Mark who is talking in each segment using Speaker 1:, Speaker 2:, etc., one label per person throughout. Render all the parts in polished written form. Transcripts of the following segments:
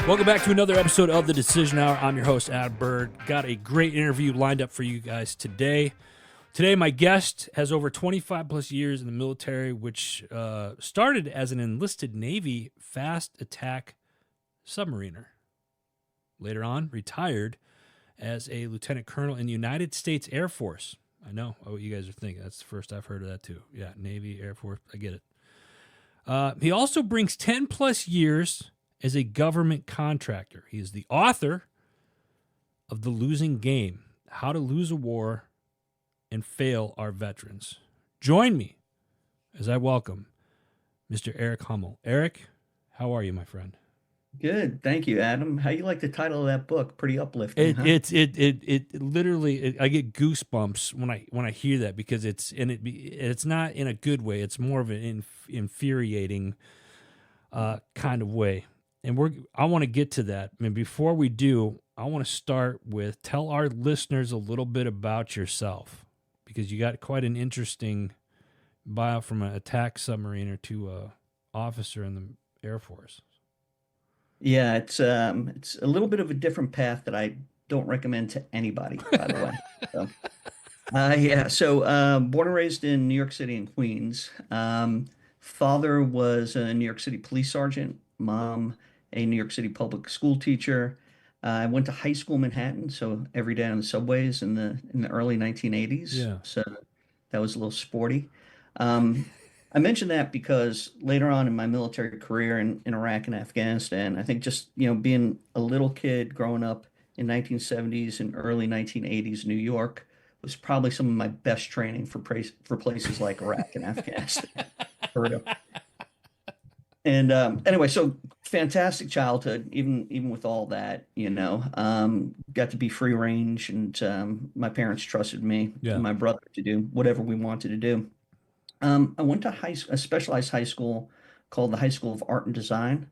Speaker 1: Welcome back to another episode of the Decision Hour. I'm your host, Adam Bird. Got a great interview lined up for you guys today. Today, my guest has over 25 plus years in the military, which started as an enlisted Navy fast attack submariner. Later on, retired as a lieutenant colonel in the United States Air Force. I know what you guys are thinking. That's the first I've heard of that, too. Yeah, Navy, Air Force, I get it. He also brings 10 plus years as a government contractor. He is the author of The Losing Game, How to Lose a War and Fail Our Veterans. Join me as I welcome Mr. Eric Hommel. Eric, how are you, my friend?
Speaker 2: Good. Thank you, Adam. How you like the title of that book? Pretty uplifting, huh?
Speaker 1: It literally, I get goosebumps when I hear that, because it's not in a good way. It's more of an infuriating kind of way. And I want to get to that. I mean, before we do, I want to start with tell our listeners a little bit about yourself, because you got quite an interesting bio from an attack submariner to a officer in the Air Force.
Speaker 2: Yeah, it's a little bit of a different path that I don't recommend to anybody, by the way. So, born and raised in New York City and Queens. Father was a New York City police sergeant, mom a New York City public school teacher. I went to high school in Manhattan, so every day on the subways in the early 1980s.
Speaker 1: Yeah.
Speaker 2: So that was a little sporty. Um, I mention that because later on in my military career in Iraq and Afghanistan, I think just, being a little kid growing up in 1970s and early 1980s New York was probably some of my best training for places like Iraq and Afghanistan. For real. And anyway, so fantastic childhood, even with all that, got to be free range, and my parents trusted me and
Speaker 1: Yeah.
Speaker 2: my brother to do whatever we wanted to do. I went to a specialized high school called the High School of Art and Design,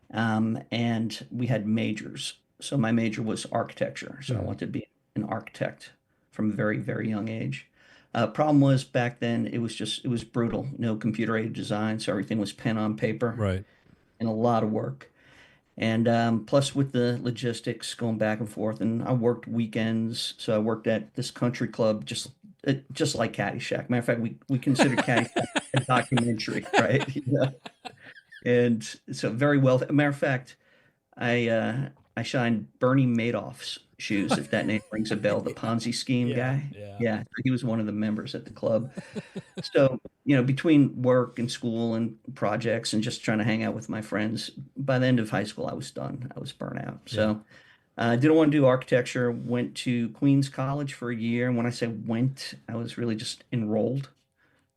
Speaker 2: and we had majors. So my major was architecture. So I
Speaker 1: Mhm.
Speaker 2: wanted to be an architect from a very, very young age. Problem was back then it was brutal. No computer aided design, so everything was pen on paper
Speaker 1: Right.
Speaker 2: and a lot of work. And plus with the logistics going back and forth, and I worked weekends. So I worked at this country club, just like Caddyshack. Matter of fact, we consider Caddyshack a documentary, right? And so very well. Matter of fact, I shined Bernie Madoff's shoes, if that name rings a bell, the Ponzi scheme
Speaker 1: Yeah.
Speaker 2: guy.
Speaker 1: Yeah.
Speaker 2: Yeah, he was one of the members at the club. So, between work and school and projects and just trying to hang out with my friends, by the end of high school, I was done. I was burnt out.
Speaker 1: Yeah.
Speaker 2: So, I didn't want to do architecture, went to Queens College for a year. And when I say went, I was really just enrolled,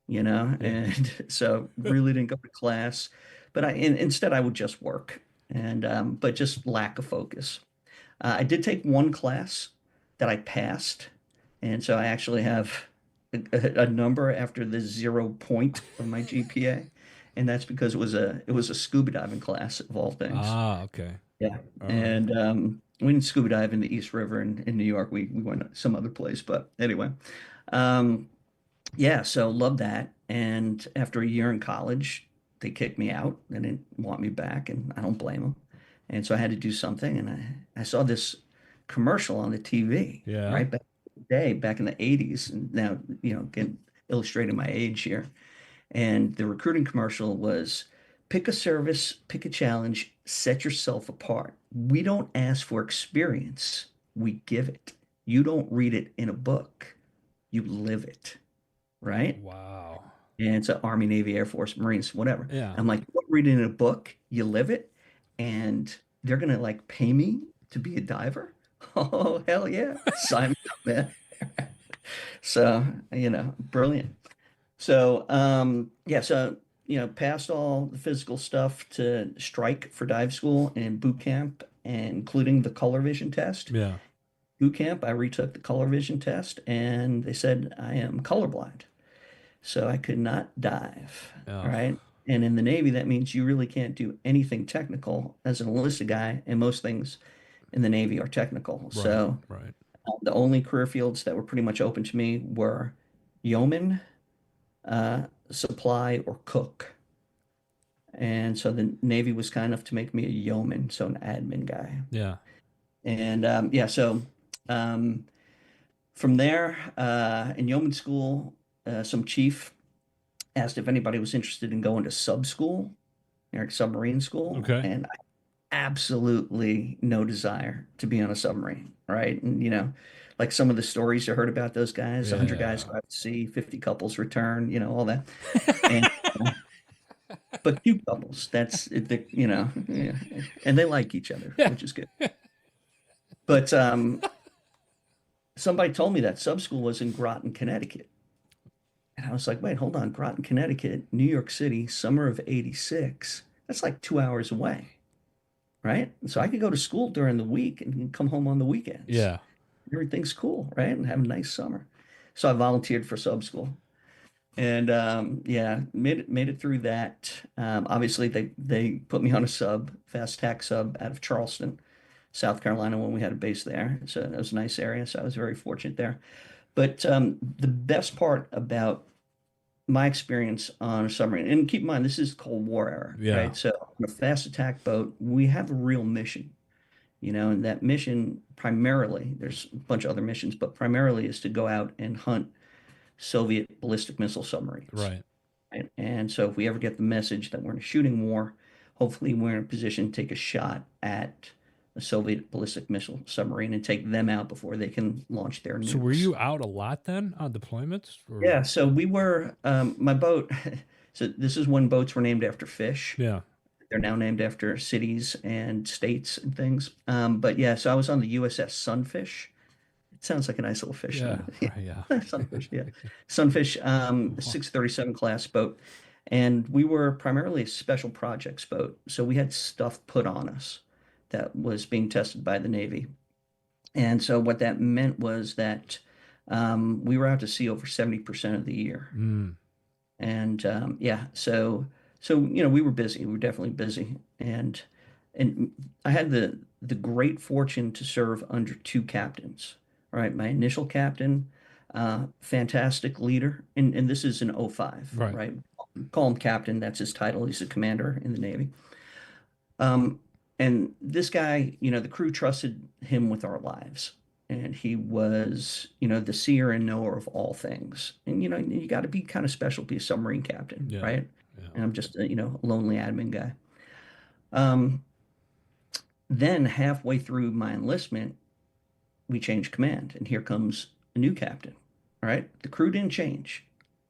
Speaker 1: Yeah.
Speaker 2: and so really didn't go to class. But instead, I would just work, and but just lack of focus. I did take one class that I passed, and so I actually have a number after the 0 point of my GPA, and that's because it was a scuba diving class of all things.
Speaker 1: Ah, okay.
Speaker 2: Yeah,
Speaker 1: All right.
Speaker 2: and we didn't scuba dive in the East River in New York. We went some other place, but anyway, um, yeah. So loved that, and after a year in college, they kicked me out. They didn't want me back, and I don't blame them. And so I had to do something, and I saw this commercial on the TV,
Speaker 1: Yeah.
Speaker 2: right back in the day, back in the 80s. And now, again, illustrating my age here. And the recruiting commercial was pick a service, pick a challenge, set yourself apart. We don't ask for experience, we give it. You don't read it in a book, you live it, right?
Speaker 1: Wow.
Speaker 2: And it's an Army, Navy, Air Force, Marines, whatever.
Speaker 1: Yeah.
Speaker 2: I'm like, you don't read it in a book, you live it, and they're gonna like pay me to be a diver. Oh, hell yeah. Sign me up, man. So, brilliant. So, yeah, so, passed all the physical stuff to strike for dive school and boot camp, and including the color vision test.
Speaker 1: Yeah.
Speaker 2: Boot camp, I retook the color vision test, and they said I am colorblind. So I could not dive. All
Speaker 1: Oh.
Speaker 2: right. And in the Navy, that means you really can't do anything technical as an enlisted guy, and most things in the Navy are technical.
Speaker 1: Right.
Speaker 2: So
Speaker 1: Right.
Speaker 2: the only career fields that were pretty much open to me were yeoman, supply, or cook. And so the Navy was kind enough to make me a yeoman, so an admin guy.
Speaker 1: Yeah.
Speaker 2: And yeah, so um, from there, in yeoman school, some chief asked if anybody was interested in going to sub school, Eric submarine school,
Speaker 1: Okay.
Speaker 2: and absolutely no desire to be on a submarine, right? And like some of the stories you heard about those guys, 100 guys
Speaker 1: Yeah.
Speaker 2: go out to sea, 50 couples return, all that. And but few couples, that's the, yeah. And they like each other,
Speaker 1: Yeah.
Speaker 2: which is good. But somebody told me that sub school was in Groton, Connecticut. And I was like, wait, hold on, Groton, Connecticut, New York City, summer of 86. That's like 2 hours away, right? So I could go to school during the week and come home on the weekends.
Speaker 1: Yeah.
Speaker 2: Everything's cool, right? And have a nice summer. So I volunteered for sub school. And yeah, made it through that. Obviously, they put me on a sub, fast tack sub out of Charleston, South Carolina, when we had a base there. So that was a nice area. So I was very fortunate there. But the best part about my experience on a submarine, and keep in mind, this is Cold War era,
Speaker 1: Yeah.
Speaker 2: right? So on a fast attack boat, we have a real mission, and that mission primarily, there's a bunch of other missions, but primarily is to go out and hunt Soviet ballistic missile submarines.
Speaker 1: Right.
Speaker 2: And so if we ever get the message that we're in a shooting war, hopefully we're in a position to take a shot at a Soviet ballistic missile submarine and take them out before they can launch their
Speaker 1: So were
Speaker 2: nukes.
Speaker 1: you out a lot then on deployments? Or
Speaker 2: Yeah, so we were my boat. So this is when boats were named after fish.
Speaker 1: yeah.
Speaker 2: They're now named after cities and states and things. But yeah, so I was on the USS Sunfish. It sounds like a nice little fish,
Speaker 1: Yeah.
Speaker 2: doesn't it?
Speaker 1: Right. Yeah.
Speaker 2: Yeah, Sunfish, yeah. Sunfish, 637 class boat. And we were primarily a special projects boat. So we had stuff put on us that was being tested by the Navy. And so what that meant was that we were out to sea over 70% of the year.
Speaker 1: Mm.
Speaker 2: And yeah, so we were busy. We were definitely busy. And I had the great fortune to serve under two captains. All right, my initial captain, fantastic leader, and this is an '05,
Speaker 1: Right.
Speaker 2: right? Call him captain, that's his title. He's a commander in the Navy. Um, and this guy, the crew trusted him with our lives. And he was, the seer and knower of all things. And, you got to be kind of special to be a submarine captain,
Speaker 1: Yeah.
Speaker 2: right?
Speaker 1: Yeah.
Speaker 2: And I'm just a lonely admin guy. Um, then halfway through my enlistment, we changed command, and here comes a new captain. All right. The crew didn't change,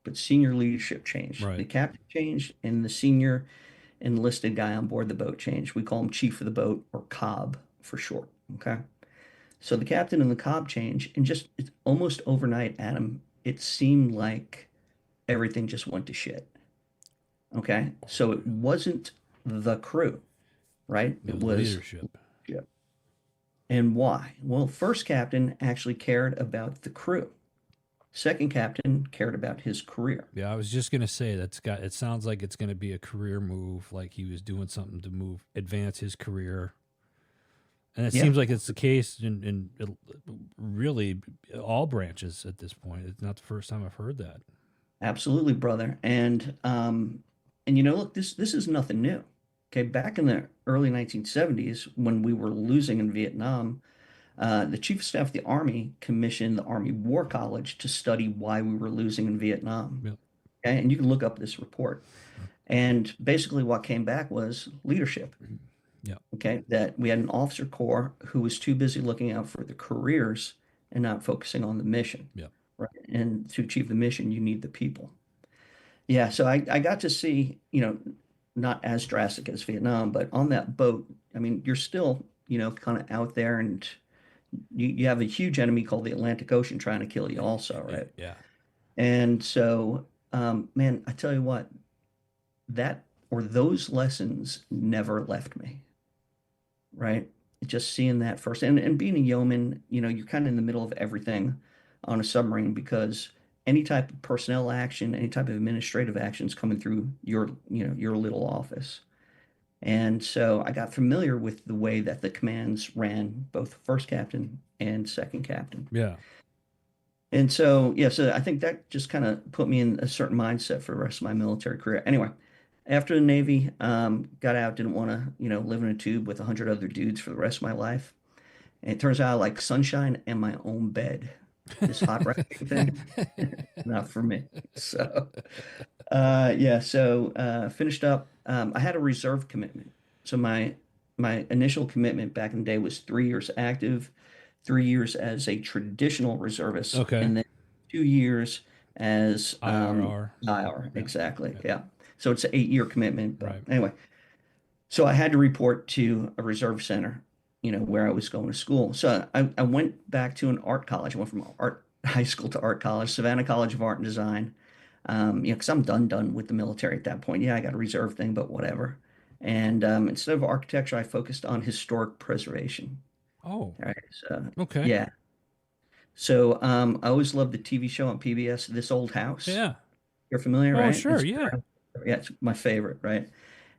Speaker 2: but senior leadership changed. The
Speaker 1: Right.
Speaker 2: captain changed, and the senior enlisted guy on board the boat changed. We call him chief of the boat, or Cobb for short. Okay. So the captain and the Cobb change, and just it's almost overnight, Adam, it seemed like everything just went to shit. Okay. So it wasn't the crew, right?
Speaker 1: It
Speaker 2: It
Speaker 1: was
Speaker 2: was
Speaker 1: leadership.
Speaker 2: leadership. And why? Well, first captain actually cared about the crew. Second captain cared about his career.
Speaker 1: Yeah, I was just gonna say it sounds like it's gonna be a career move, like he was doing something to advance his career. And it
Speaker 2: Yeah,
Speaker 1: seems like it's the case in really all branches at this point. It's not the first time I've heard that.
Speaker 2: absolutely, brother. And look, this is nothing new. Okay, back in the early 1970s, when we were losing in Vietnam, the Chief of Staff of the Army commissioned the Army War College to study why we were losing in Vietnam.
Speaker 1: Yeah.
Speaker 2: Okay, and you can look up this report. And basically, what came back was leadership.
Speaker 1: Yeah.
Speaker 2: Okay, that we had an officer corps who was too busy looking out for the careers and not focusing on the mission.
Speaker 1: Yeah.
Speaker 2: Right. And to achieve the mission, you need the people. Yeah, so I got to see, not as drastic as Vietnam, but on that boat, I mean, you're still, kind of out there, and you have a huge enemy called the Atlantic Ocean trying to kill you also, right?
Speaker 1: Yeah.
Speaker 2: And so, man, I tell you what, that or those lessons never left me, right? Just seeing that first and being a yeoman, you're kind of in the middle of everything on a submarine because any type of personnel action, any type of administrative actions coming through your little office. And so I got familiar with the way that the commands ran, both first captain and second captain.
Speaker 1: Yeah.
Speaker 2: And so, yeah, so I think that just kind of put me in a certain mindset for the rest of my military career. Anyway, after the Navy, got out, didn't want to, live in a tube with 100 other dudes for the rest of my life. And it turns out I like sunshine and my own bed. This hot wrapping thing, not for me. So, yeah, so finished up. I had a reserve commitment. So my initial commitment back in the day was 3 years active, 3 years as a traditional reservist,
Speaker 1: Okay.
Speaker 2: and then 2 years as
Speaker 1: IRR.
Speaker 2: IR.
Speaker 1: Yeah.
Speaker 2: Exactly.
Speaker 1: Yeah.
Speaker 2: Yeah. So it's an 8-year commitment. But
Speaker 1: Right.
Speaker 2: anyway, so I had to report to a reserve center, where I was going to school. So I went back to an art college. I went from art high school to art college, Savannah College of Art and Design. Because I'm done with the military at that point. Yeah, I got a reserve thing, but whatever. And instead of architecture, I focused on historic preservation.
Speaker 1: Oh,
Speaker 2: All right. So
Speaker 1: okay.
Speaker 2: yeah. So I always loved the TV show on PBS, This Old House.
Speaker 1: Yeah.
Speaker 2: You're familiar,
Speaker 1: Oh,
Speaker 2: right?
Speaker 1: sure. Yeah.
Speaker 2: Yeah, it's my favorite, right?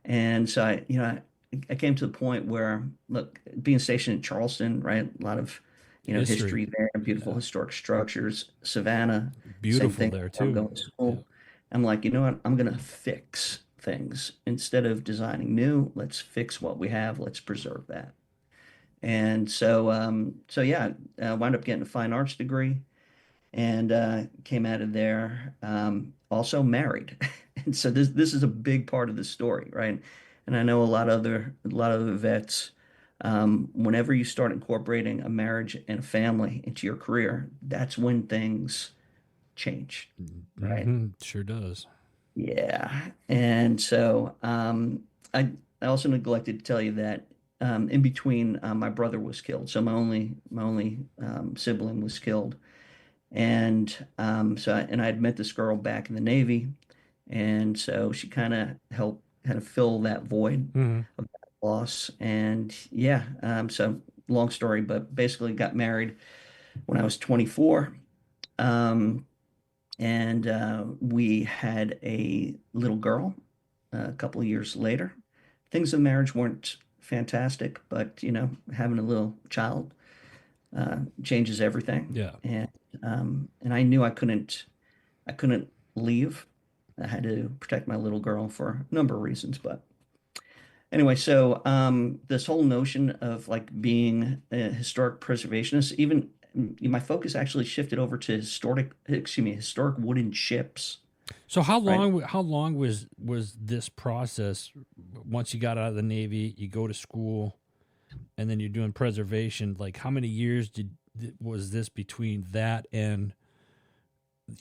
Speaker 2: And so I came to the point where, look, being stationed in Charleston, right? A lot of,
Speaker 1: History.
Speaker 2: history there, beautiful
Speaker 1: Yeah.
Speaker 2: historic structures. Savannah, same
Speaker 1: Beautiful
Speaker 2: thing.
Speaker 1: there
Speaker 2: I'm
Speaker 1: too.
Speaker 2: going to
Speaker 1: Yeah.
Speaker 2: school. I'm like, you know what? I'm gonna fix things instead of designing new. Let's fix what we have. Let's preserve that. And so yeah, wound up getting a fine arts degree and came out of there also married. And so this is a big part of the story, right? And I know a lot of the vets, whenever you start incorporating a marriage and a family into your career, that's when things change, right?
Speaker 1: Sure does.
Speaker 2: Yeah. And so I also neglected to tell you that in between my brother was killed. So my only sibling was killed. And and I had met this girl back in the Navy, and so she helped kind of fill that void
Speaker 1: Hmm.
Speaker 2: of that loss. And yeah, so long story, but basically got married when I was 24. Um, and we had a little girl a couple of years later. Things in marriage weren't fantastic, but having a little child changes everything.
Speaker 1: Yeah.
Speaker 2: And I knew I couldn't leave. I had to protect my little girl for a number of reasons. But anyway, so this whole notion of like being a historic preservationist, even my focus actually shifted over to historic wooden ships,
Speaker 1: So how
Speaker 2: right?
Speaker 1: long? How long was this process? Once you got out of the Navy, you go to school, and then you're doing preservation. Like, how many years was this between that and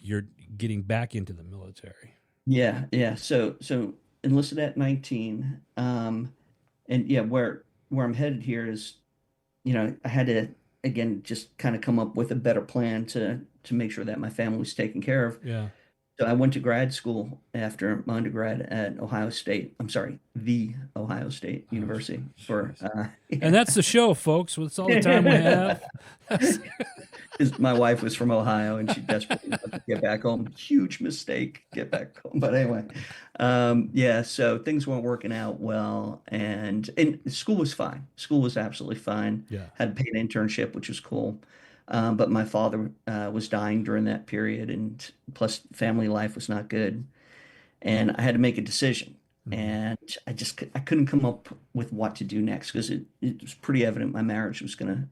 Speaker 1: you're getting back into the military?
Speaker 2: Yeah, yeah. So enlisted at 19. And yeah, where I'm headed here is, I had to again just kind of come up with a better plan to make sure that my family was taken care of.
Speaker 1: Yeah.
Speaker 2: So I went to grad school after my undergrad at Ohio State. I'm sorry, the Ohio State
Speaker 1: Oh,
Speaker 2: University for
Speaker 1: jeez. And
Speaker 2: yeah.
Speaker 1: that's the show, folks. That's all the time we have. That's-
Speaker 2: 'Cause my wife was from Ohio and she desperately wanted to get back home. Huge mistake, get back home. But anyway, yeah, so things weren't working out well, and school was fine. School was absolutely fine.
Speaker 1: yeah.
Speaker 2: Had a paid internship, which was cool. But my father was dying during that period, and plus family life was not good. And I had to make a decision.
Speaker 1: Hmm.
Speaker 2: And I couldn't come up with what to do next because it was pretty evident my marriage was gonna,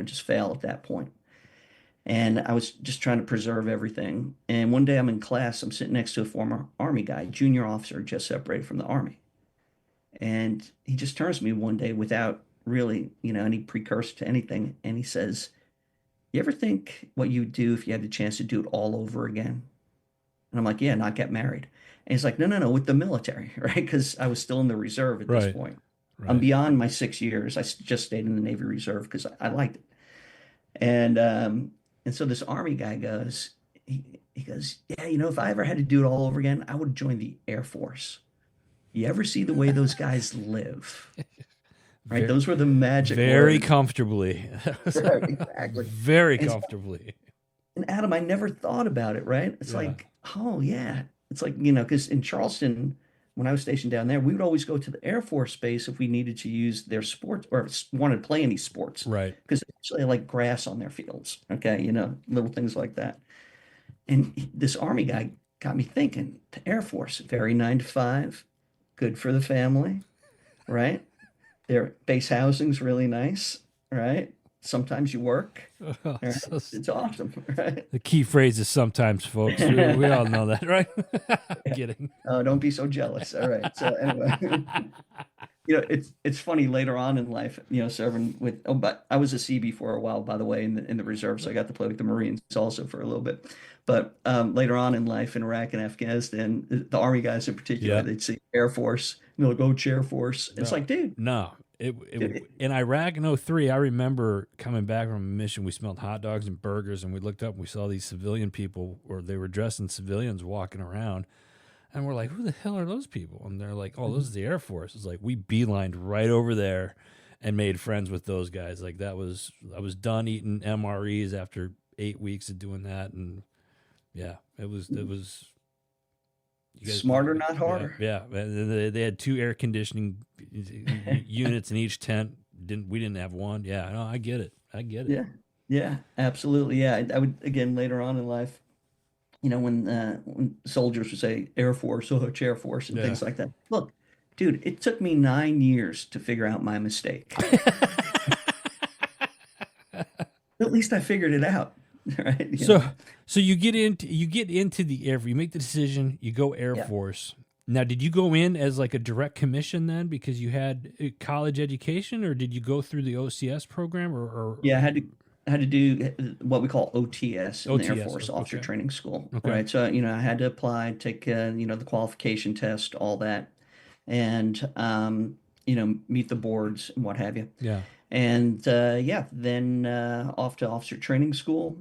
Speaker 2: just fail at that point. And I was just trying to preserve everything. And one day I'm in class, I'm sitting next to a former Army guy, junior officer, just separated from the Army. And he just turns to me one day without really, any precursor to anything. And he says, "You ever think what you'd do if you had the chance to do it all over again?" And I'm like, "Yeah, not get married." And he's like, "No, no, no, with the military," right? Because I was still in the reserve at this
Speaker 1: Right.
Speaker 2: point. I'm
Speaker 1: Right.
Speaker 2: beyond my 6 years. just stayed in the Navy Reserve because I liked it. And so this Army guy he goes, "Yeah, if I ever had to do it all over again, I would join the Air Force. You ever see the way those guys live?" Right?
Speaker 1: Very,
Speaker 2: Those were the magic
Speaker 1: very
Speaker 2: words.
Speaker 1: comfortably.
Speaker 2: Right, exactly.
Speaker 1: Very
Speaker 2: And,
Speaker 1: comfortably.
Speaker 2: and Adam, I never thought about it, right? It's
Speaker 1: Yeah.
Speaker 2: like, oh yeah. It's like, because in Charleston, when I was stationed down there, we would always go to the Air Force base if we needed to use their sports or wanted to play any sports
Speaker 1: Right.
Speaker 2: because they actually like grass on their fields. Okay, little things like that. And this Army guy got me thinking, the Air Force, very 9 to 5. good for the family, right? Their base housing's really nice, right? Sometimes you work, right?
Speaker 1: So
Speaker 2: It's awesome, right?
Speaker 1: the key phrase is sometimes, folks. We all know that, right? I'm kidding.
Speaker 2: Oh, don't be so jealous. All right. So anyway, it's funny later on in life, serving with. Oh, but I was a CB for a while, by the way, in the reserve, so I got to play with the Marines also for a little bit. But later on in life in Iraq and Afghanistan, the Army guys in particular,
Speaker 1: Yeah.
Speaker 2: they'd see Air Force, and they'll go Chair Force. It's
Speaker 1: No,
Speaker 2: like, dude,
Speaker 1: no.
Speaker 2: dude,
Speaker 1: In Iraq in '03, I remember coming back from a mission. We smelled hot dogs and burgers, and we looked up and we saw these civilian people, or they were dressed in civilians walking around. And we're like, who the hell are those people? And they're like, oh, those are the Air Force. It's like we beelined right over there and made friends with those guys. Like I was done eating MREs after 8 weeks of doing that. And yeah, it was, you guys,
Speaker 2: smarter, not
Speaker 1: yeah,
Speaker 2: harder.
Speaker 1: yeah. And they had two air conditioning units in each tent. We didn't have one. Yeah, no, I get it. I get it.
Speaker 2: Yeah, yeah, absolutely. Yeah, I would again later on in life, when soldiers would say Air Force or Chair Force and
Speaker 1: Yeah.
Speaker 2: things like that. Look, dude, it took me 9 years to figure out my mistake. At least I figured it out, right?
Speaker 1: So so you get into the Air Force. You make the decision. You go Air
Speaker 2: Yeah,
Speaker 1: Force. Now, did you go in as like a direct commission then because you had college education, or did you go through the OCS program,
Speaker 2: yeah. I had to do what we call OTS in the Air
Speaker 1: OTS?
Speaker 2: Force Officer
Speaker 1: Okay,
Speaker 2: Training School,
Speaker 1: okay,
Speaker 2: right? So I had to apply, take the qualification test, all that, and meet the boards and what have you.
Speaker 1: yeah,
Speaker 2: And yeah, then off to officer training school,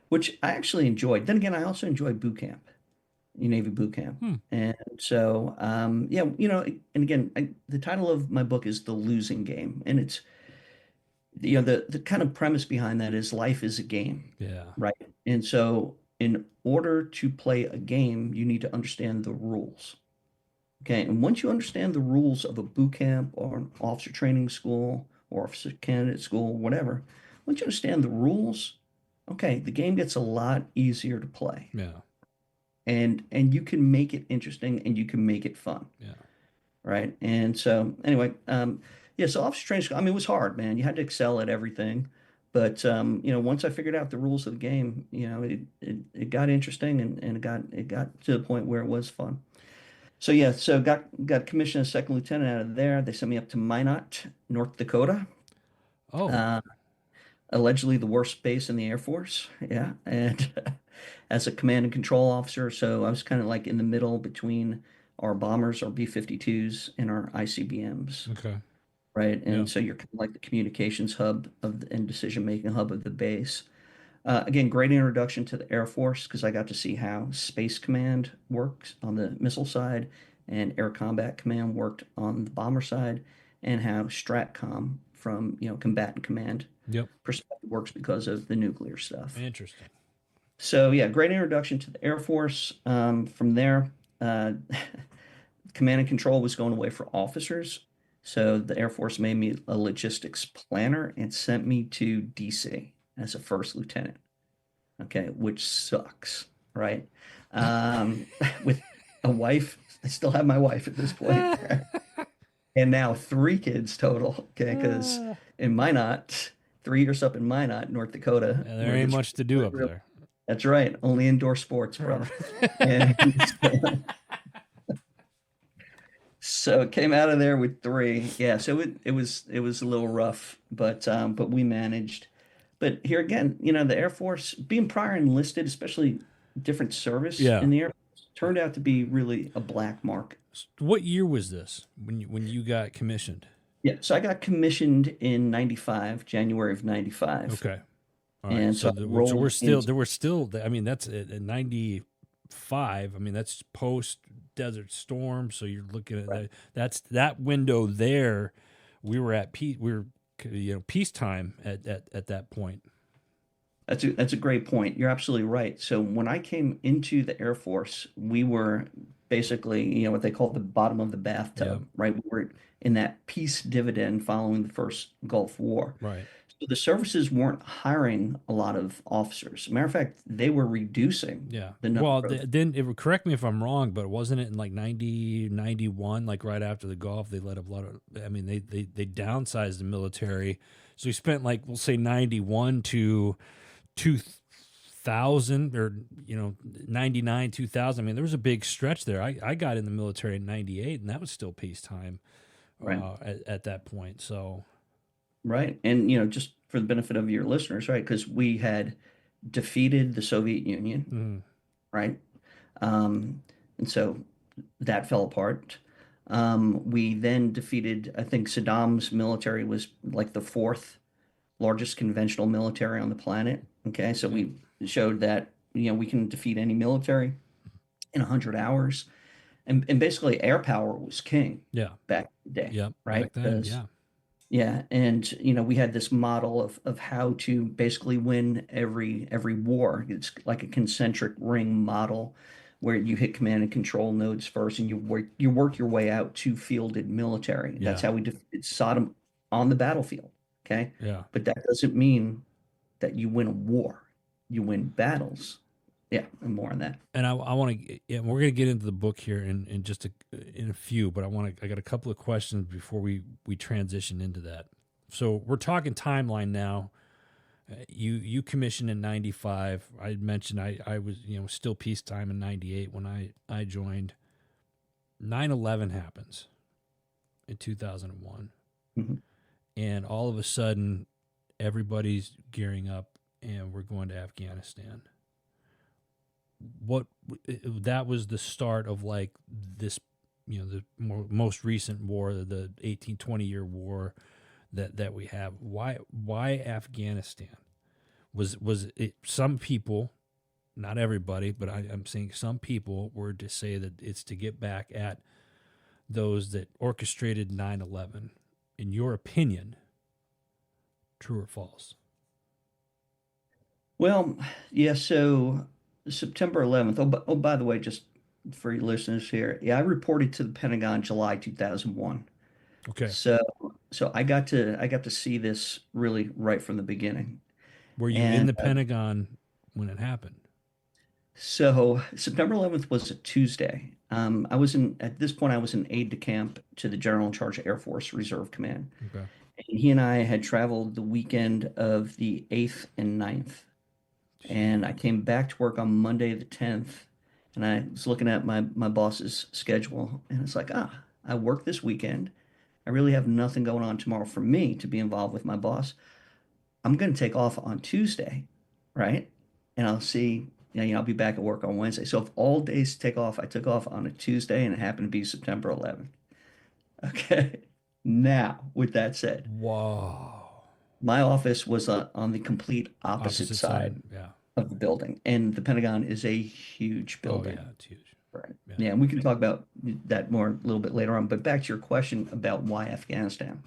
Speaker 2: which I actually enjoyed. Then again, I also enjoyed boot camp, Navy boot camp.
Speaker 1: hmm.
Speaker 2: And so, yeah, and again, the title of my book is The Losing Game. And it's, the kind of premise behind that is life is a game,
Speaker 1: Yeah,
Speaker 2: right? And so, in order to play a game, you need to understand the rules. Okay, and once you understand the rules of a boot camp or an officer training school or officer candidate school, whatever, once you understand the rules, okay, the game gets a lot easier to play.
Speaker 1: yeah,
Speaker 2: And you can make it interesting and you can make it fun,
Speaker 1: yeah,
Speaker 2: right? And so anyway, yeah, so officer training school, I mean, it was hard, man. You had to excel at everything. But once I figured out the rules of the game, it got interesting and it got to the point where it was fun. So yeah, so got commissioned as second lieutenant out of there. They sent me up to Minot, North Dakota.
Speaker 1: oh,
Speaker 2: Uh, Allegedly the worst base in the Air Force. Yeah, and as a command and control officer, so I was kind of like in the middle between our bombers, our B-52s, and our ICBMs,
Speaker 1: okay,
Speaker 2: right?
Speaker 1: yeah,
Speaker 2: And so you're kind of like the communications hub and decision-making hub of the base. Again, great introduction to the Air Force because I got to see how Space Command works on the missile side and Air Combat Command worked on the bomber side, and how STRATCOM from Combatant Command
Speaker 1: yep,
Speaker 2: perspective works because of the nuclear stuff.
Speaker 1: interesting.
Speaker 2: So yeah, great introduction to the Air Force. From there, command and control was going away for officers. So the Air Force made me a logistics planner and sent me to DC as a first lieutenant. Okay, which sucks, right? Um, with a wife, I still have my wife at this point, right? And now three kids total. Okay, because
Speaker 1: Ah.
Speaker 2: in Minot, 3 years up in Minot, North Dakota,
Speaker 1: Yeah, there
Speaker 2: where it
Speaker 1: ain't
Speaker 2: gets
Speaker 1: much to do up
Speaker 2: real.
Speaker 1: there.
Speaker 2: That's right, only indoor sports, brother. And so it came out of there with three. Yeah, so it was a little rough, but we managed. But here again, the Air Force, being prior enlisted, especially different service
Speaker 1: Yeah.
Speaker 2: in the Air Force, turned out to be really a black mark.
Speaker 1: What year was this when you got commissioned?
Speaker 2: Yeah, so I got commissioned in 95, January of 95.
Speaker 1: Okay. All right.
Speaker 2: And so
Speaker 1: So
Speaker 2: I
Speaker 1: we're
Speaker 2: rolled
Speaker 1: still
Speaker 2: into,
Speaker 1: there were still I mean that's at 95. I mean that's post Desert Storm, so you're looking at
Speaker 2: right.
Speaker 1: that window there. We were at peace. We were peacetime at that point.
Speaker 2: That's a great point. You're absolutely right. So when I came into the Air Force, we were basically, what they call the bottom of the
Speaker 1: Yeah.
Speaker 2: bathtub, right? We were in that peace dividend following the first Gulf War.
Speaker 1: Right.
Speaker 2: the services weren't hiring a lot of officers. Matter of fact, they were reducing
Speaker 1: Yeah.
Speaker 2: the number
Speaker 1: Well,
Speaker 2: of.
Speaker 1: then it would correct me if I'm wrong, but wasn't it in like 90, 91, like right after the Gulf, they let a lot of, I mean, they downsized the military. So we spent like, we'll say 91 to 2000 or, 99, 2000. I mean, there was a big stretch there. I got in the military in 98 and that was still peacetime
Speaker 2: Right,
Speaker 1: at that point. So,
Speaker 2: right. And, just for the benefit of your listeners, right? Because we had defeated the Soviet Union,
Speaker 1: mm,
Speaker 2: right? And so that fell apart. We then defeated, I think Saddam's military was like the fourth largest conventional military on the planet. Okay, so
Speaker 1: okay.
Speaker 2: we showed that we can defeat any military in 100 hours, and basically air power was king
Speaker 1: Yeah.
Speaker 2: back in the day,
Speaker 1: Yep.
Speaker 2: right?
Speaker 1: Back then.
Speaker 2: Because
Speaker 1: Yeah.
Speaker 2: yeah, and we had this model of how to basically win every war. It's like a concentric ring model where you hit command and control nodes first, and you work your way out to fielded military. That's
Speaker 1: Yeah.
Speaker 2: how we defeated Saddam on the battlefield. Okay,
Speaker 1: Yeah.
Speaker 2: but that doesn't mean that you win a war. You win battles. Yeah, and more on that.
Speaker 1: And I want to, yeah, we're going to get into the book here in just in a few, but I got a couple of questions before we transition into that. So we're talking timeline now. You commissioned in 95. I mentioned I was, still peacetime in 98 when I joined. 9/11 happens in 2001.
Speaker 2: Mhm.
Speaker 1: And all of a sudden everybody's gearing up and we're going to Afghanistan. What that was the start of like this, the most recent war, the 18-20 year war that we have. Why Afghanistan? Was it some people, not everybody, but I'm saying some people were to say that it's to get back at those that orchestrated 9/11. In your opinion, true or false?
Speaker 2: Well, yeah, so September 11th. Oh, by the way, just for your listeners here, yeah, I reported to the Pentagon July 2001.
Speaker 1: Okay.
Speaker 2: So I got to see this really right from the beginning.
Speaker 1: Were you in
Speaker 2: And
Speaker 1: the Pentagon when it happened?
Speaker 2: so September 11th was a Tuesday. I was at this point I was an aide de camp to the general in charge of Air Force Reserve Command.
Speaker 1: Okay.
Speaker 2: And he and I had traveled the weekend of the 8th and 9th. And I came back to work on Monday the 10th, and I was looking at my boss's schedule, and it's like, I work this weekend. I really have nothing going on tomorrow for me to be involved with my boss. I'm going to take off on Tuesday, right? And I'll see, I'll be back at work on Wednesday. So if all days to take off, I took off on a Tuesday, and it happened to be September 11th. Okay. Now, with that said,
Speaker 1: Wow.
Speaker 2: my office was on the complete opposite
Speaker 1: Opposite side.
Speaker 2: side
Speaker 1: Yeah.
Speaker 2: of the building. And the Pentagon is a huge
Speaker 1: Oh
Speaker 2: building.
Speaker 1: yeah, it's huge.
Speaker 2: Right.
Speaker 1: Yeah.
Speaker 2: Yeah, and we can talk about that more a little bit later on. But back to your question about why Afghanistan.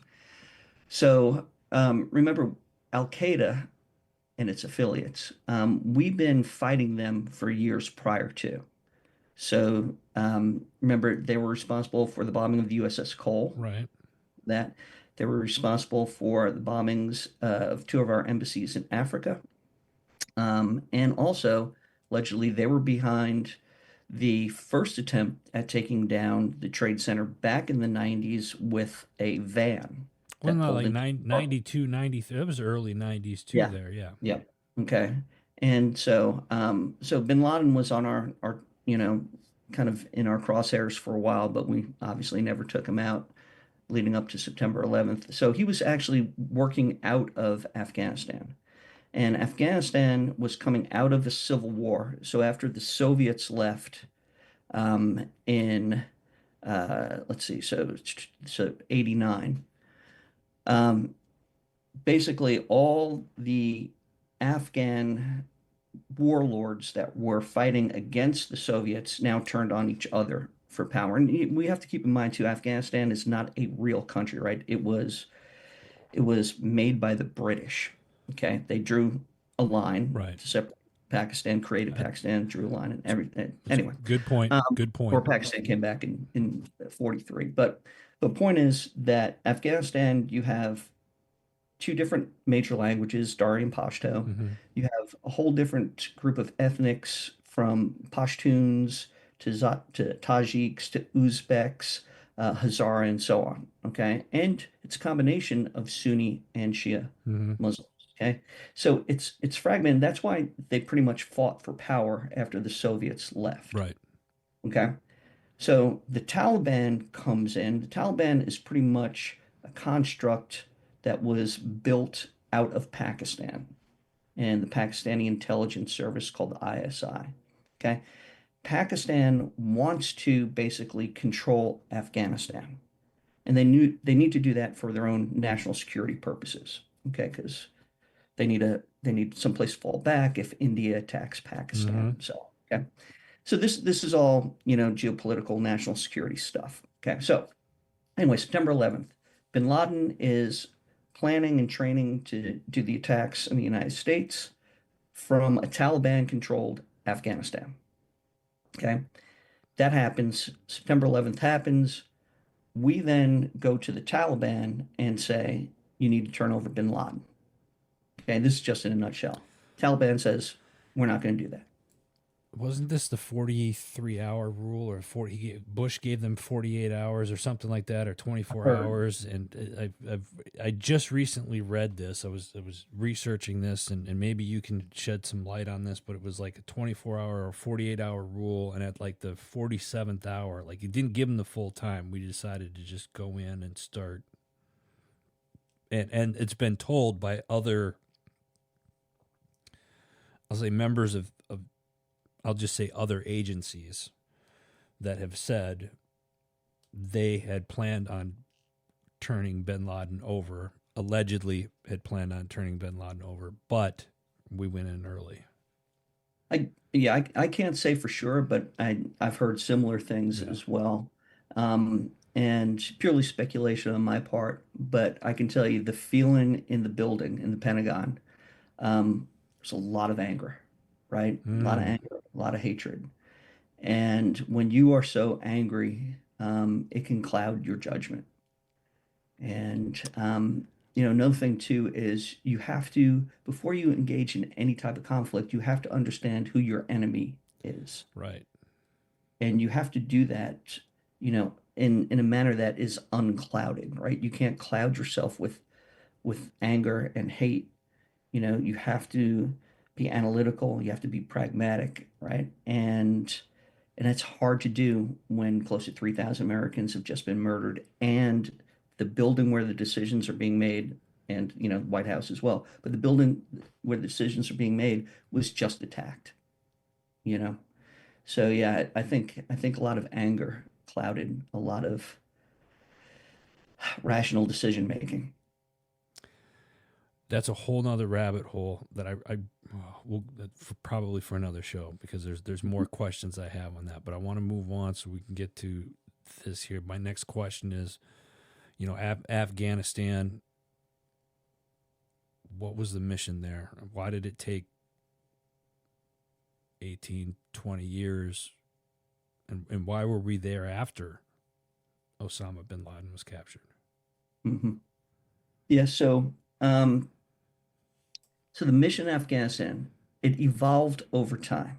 Speaker 2: So remember Al Qaeda and its affiliates. We've been fighting them for years prior to. So remember, they were responsible for the bombing of the USS Cole.
Speaker 1: Right.
Speaker 2: That they were responsible for the bombings of two of our embassies in Africa. And also, allegedly, they were behind the first attempt at taking down the Trade Center back in the 90s with a van
Speaker 1: Well,
Speaker 2: that
Speaker 1: not
Speaker 2: pulled
Speaker 1: like
Speaker 2: into the park.
Speaker 1: 92, 93. It was early 90s too
Speaker 2: Yeah,
Speaker 1: there. Yeah.
Speaker 2: yeah. Okay. And so bin Laden was on our, kind of in our crosshairs for a while, but we obviously never took him out leading up to September 11th. So he was actually working out of Afghanistan. And Afghanistan was coming out of the Civil War. So after the Soviets left in let's see, so 89, um, basically all the Afghan warlords that were fighting against the Soviets now turned on each other for power. And we have to keep in mind too, Afghanistan is not a real country, right? It was made by the British. Okay, they drew a line
Speaker 1: Right.
Speaker 2: to separate Pakistan, created
Speaker 1: That-
Speaker 2: Pakistan, drew a line, and everything.
Speaker 1: That's a
Speaker 2: Anyway,
Speaker 1: good point.
Speaker 2: um,
Speaker 1: Good
Speaker 2: or
Speaker 1: point.
Speaker 2: Pakistan came back in 43. But the point is that Afghanistan, you have two different major languages, Dari and Pashto.
Speaker 1: Hmm.
Speaker 2: You have a whole different group of ethnics from Pashtuns to Tajiks to Uzbeks, Hazara, and so on. Okay, and it's a combination of Sunni and Shia
Speaker 1: Hmm.
Speaker 2: Muslims. Okay, so it's fragmented. That's why they pretty much fought for power after the Soviets left.
Speaker 1: Right.
Speaker 2: Okay, so the Taliban comes in. The Taliban is pretty much a construct that was built out of Pakistan and the Pakistani intelligence service called the ISI. Okay. Pakistan wants to basically control Afghanistan, and they need to do that for their own national security purposes. Okay, because they need someplace to fall back if India attacks
Speaker 1: Hmm.
Speaker 2: Pakistan. So okay. So this is all, geopolitical national security stuff. Okay. So anyway, September 11th, bin Laden is planning and training to do the attacks in the United States from a Taliban-controlled Afghanistan. Okay. That happens. September 11th happens. We then go to the Taliban and say, you need to turn over bin Laden. Okay. This is just in a nutshell. Taliban says, we're not going to do that.
Speaker 1: Wasn't this the 43-hour rule, or 40? Bush gave them 48 hours or something like that, or 24
Speaker 2: Heard.
Speaker 1: hours. And I just recently read this. I was researching this, and maybe you can shed some light on this. But it was like a 24-hour or 48-hour rule, and at like the 47th hour, like it didn't give them the full time. We decided to just go in and start. And it's been told by other, I'll say, members of I'll just say other agencies that have said they had planned on turning bin Laden over, allegedly had planned on turning bin Laden over, but we went in early.
Speaker 2: I can't say for sure, but I've heard similar things
Speaker 1: Yeah.
Speaker 2: as well. And purely speculation on my part, but I can tell you the feeling in the building in the Pentagon, there's a lot of anger, right? A lot of
Speaker 1: Mm,
Speaker 2: anger, a lot of hatred. And when you are so angry, it can cloud your judgment. And another thing too is you have to, before you engage in any type of conflict, you have to understand who your enemy is.
Speaker 1: right.
Speaker 2: And you have to do that, in a manner that is unclouded, right? You can't cloud yourself with anger and hate. You have to be analytical, you have to be pragmatic, right? And it's hard to do when close to 3,000 Americans have just been murdered and the building where the decisions are being made, and White House as well, but the building where the decisions are being made was just attacked, you know. So yeah, I think a lot of anger clouded a lot of rational decision making.
Speaker 1: That's a whole nother rabbit hole that I will probably for another show, because there's more questions I have on that. But I want to move on so we can get to this here. My next question is, Afghanistan. What was the mission there? Why did it take 18, 20 years? And why were we there after Osama bin Laden was captured?
Speaker 2: Hmm. Yeah, so the mission in Afghanistan, it evolved over time,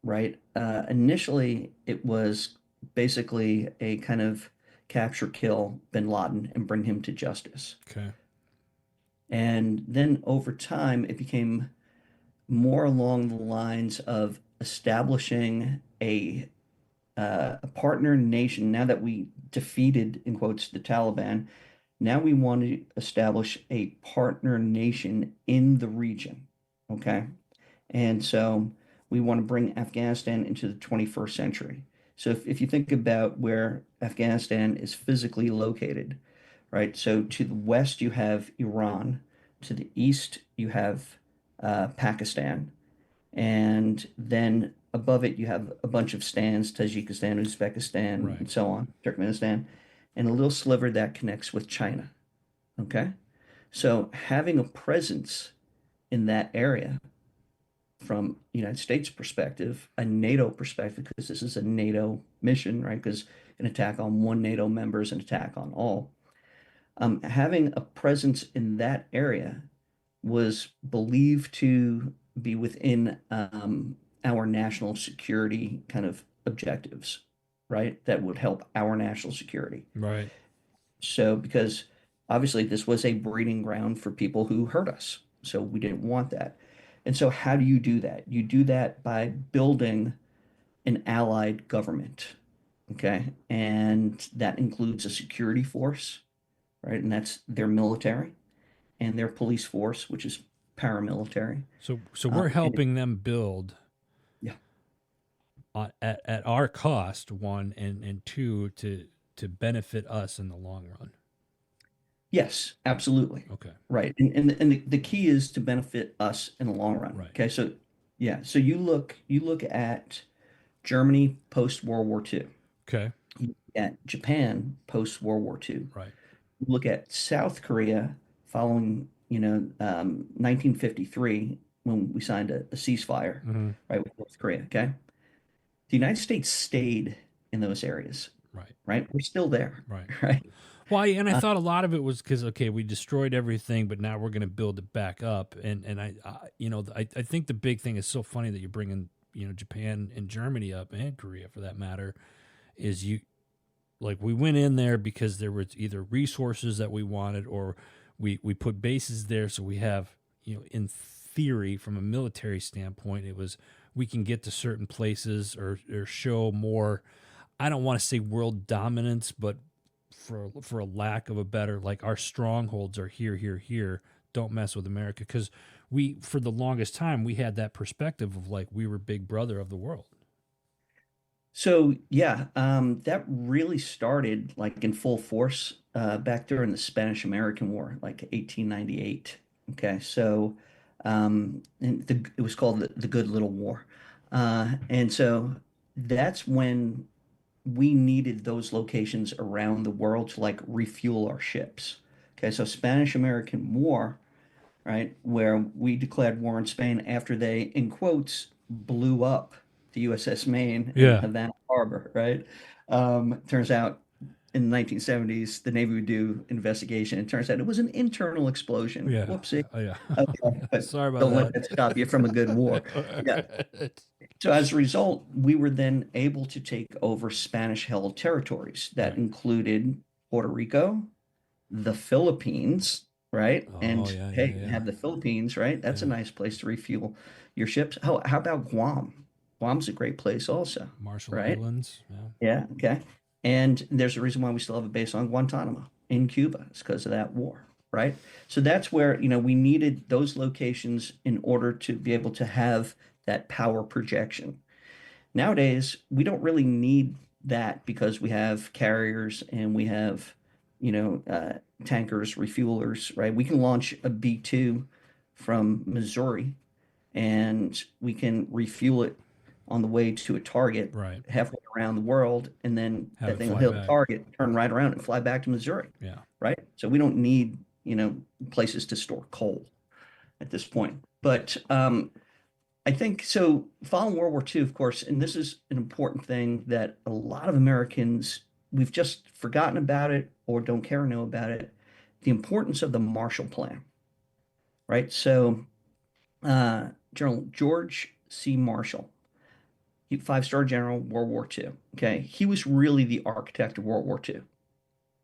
Speaker 2: right? Initially, it was basically a kind of capture, kill bin Laden and bring him to justice.
Speaker 1: Okay.
Speaker 2: And then over time, it became more along the lines of establishing a partner nation. Now that we defeated, in quotes, the Taliban, now we want to establish a partner nation in the region. Okay. And so we want to bring Afghanistan into the 21st century. So if you think about where Afghanistan is physically located, right? So to the west, you have Iran. To the east, you have Pakistan. And then above it, you have a bunch of stands, Tajikistan, Uzbekistan,
Speaker 1: Right.
Speaker 2: and so on, Turkmenistan, and a little sliver that connects with China. Okay. So having a presence in that area from the United States perspective, a NATO perspective, because this is a NATO mission, right? Because an attack on one NATO member is an attack on all. Having a presence in that area was believed to be within our national security kind of objectives, right? That would help our national security.
Speaker 1: Right.
Speaker 2: So, because obviously this was a breeding ground for people who hurt us. So we didn't want that. And so how do you do that? You do that by building an allied government. Okay. And that includes a security force, right? And that's their military and their police force, which is paramilitary.
Speaker 1: So we're
Speaker 2: And
Speaker 1: helping them build
Speaker 2: yeah,
Speaker 1: at our cost, one, and two, to benefit us in the long run.
Speaker 2: yes, absolutely.
Speaker 1: Okay.
Speaker 2: Right. And the key is to benefit us in the long run.
Speaker 1: Right.
Speaker 2: Okay. So yeah, so you look at Germany post World War II,
Speaker 1: Okay.
Speaker 2: you look at Japan post World War II,
Speaker 1: Right.
Speaker 2: you look at South Korea following, 1953 when we signed a ceasefire,
Speaker 1: Hmm.
Speaker 2: right, with North Korea. Okay. The United States stayed in those areas,
Speaker 1: Right.
Speaker 2: right? We're still there,
Speaker 1: Right.
Speaker 2: right?
Speaker 1: Well, and I
Speaker 2: Uh,
Speaker 1: thought a lot of it was because, okay, we destroyed everything, but now we're going to build it back up. And I think the big thing is so funny that you're bringing, Japan and Germany up, and Korea for that matter, is like we went in there because there was either resources that we wanted, or we put bases there, so we have, in theory, from a military standpoint, it was we can get to certain places, or show more. I don't want to say world dominance, but for a lack of a better, like, our strongholds are here, here, here. Don't mess with America, because we, for the longest time, we had that perspective of like we were big brother of the world.
Speaker 2: So yeah, that really started like in full force back during the Spanish American War, like 1898. Okay, so and it was called the Good Little War, and so that's when we needed those locations around the world to like refuel our ships. Okay, so Spanish American War, right, where we declared war on Spain after they, in quotes, blew up the USS Maine in
Speaker 1: Yeah,
Speaker 2: Havana Harbor, right? Turns out in the 1970s, the Navy would do investigation. It turns out it was an internal explosion.
Speaker 1: yeah,
Speaker 2: Whoopsie.
Speaker 1: yeah.
Speaker 2: But
Speaker 1: Sorry about
Speaker 2: don't let that stop you from a good war. Yeah.
Speaker 1: that.
Speaker 2: So as a result, we were then able to take over Spanish-held territories that
Speaker 1: Right.
Speaker 2: included Puerto Rico, the Philippines, right?
Speaker 1: Oh,
Speaker 2: And
Speaker 1: yeah, yeah,
Speaker 2: hey, you
Speaker 1: yeah,
Speaker 2: have the Philippines, right? That's a
Speaker 1: yeah.
Speaker 2: nice place to refuel your ships. How about Guam? Guam's a great place also,
Speaker 1: Marshall
Speaker 2: right?
Speaker 1: Islands. Yeah.
Speaker 2: Yeah, okay. And there's a reason why we still have a base on Guantanamo in Cuba. It's because of that war, right? So that's where, we needed those locations in order to be able to have that power projection. Nowadays, we don't really need that because we have carriers and we have, tankers, refuelers, right? We can launch a B-2 from Missouri and we can refuel it on the way to a target
Speaker 1: Right.
Speaker 2: halfway around the world, and then
Speaker 1: Have
Speaker 2: that
Speaker 1: it
Speaker 2: thing will
Speaker 1: fly
Speaker 2: hit a
Speaker 1: back.
Speaker 2: target, turn right around and fly back to Missouri,
Speaker 1: Yeah.
Speaker 2: right? So we don't need, places to store coal at this point. But I think so. Following World War II, of course, and this is an important thing that a lot of Americans, we've just forgotten about it or don't care to know about it, the importance of the Marshall Plan, right? So, General George C. Marshall, five-star general, World War II. Okay, he was really the architect of World War II,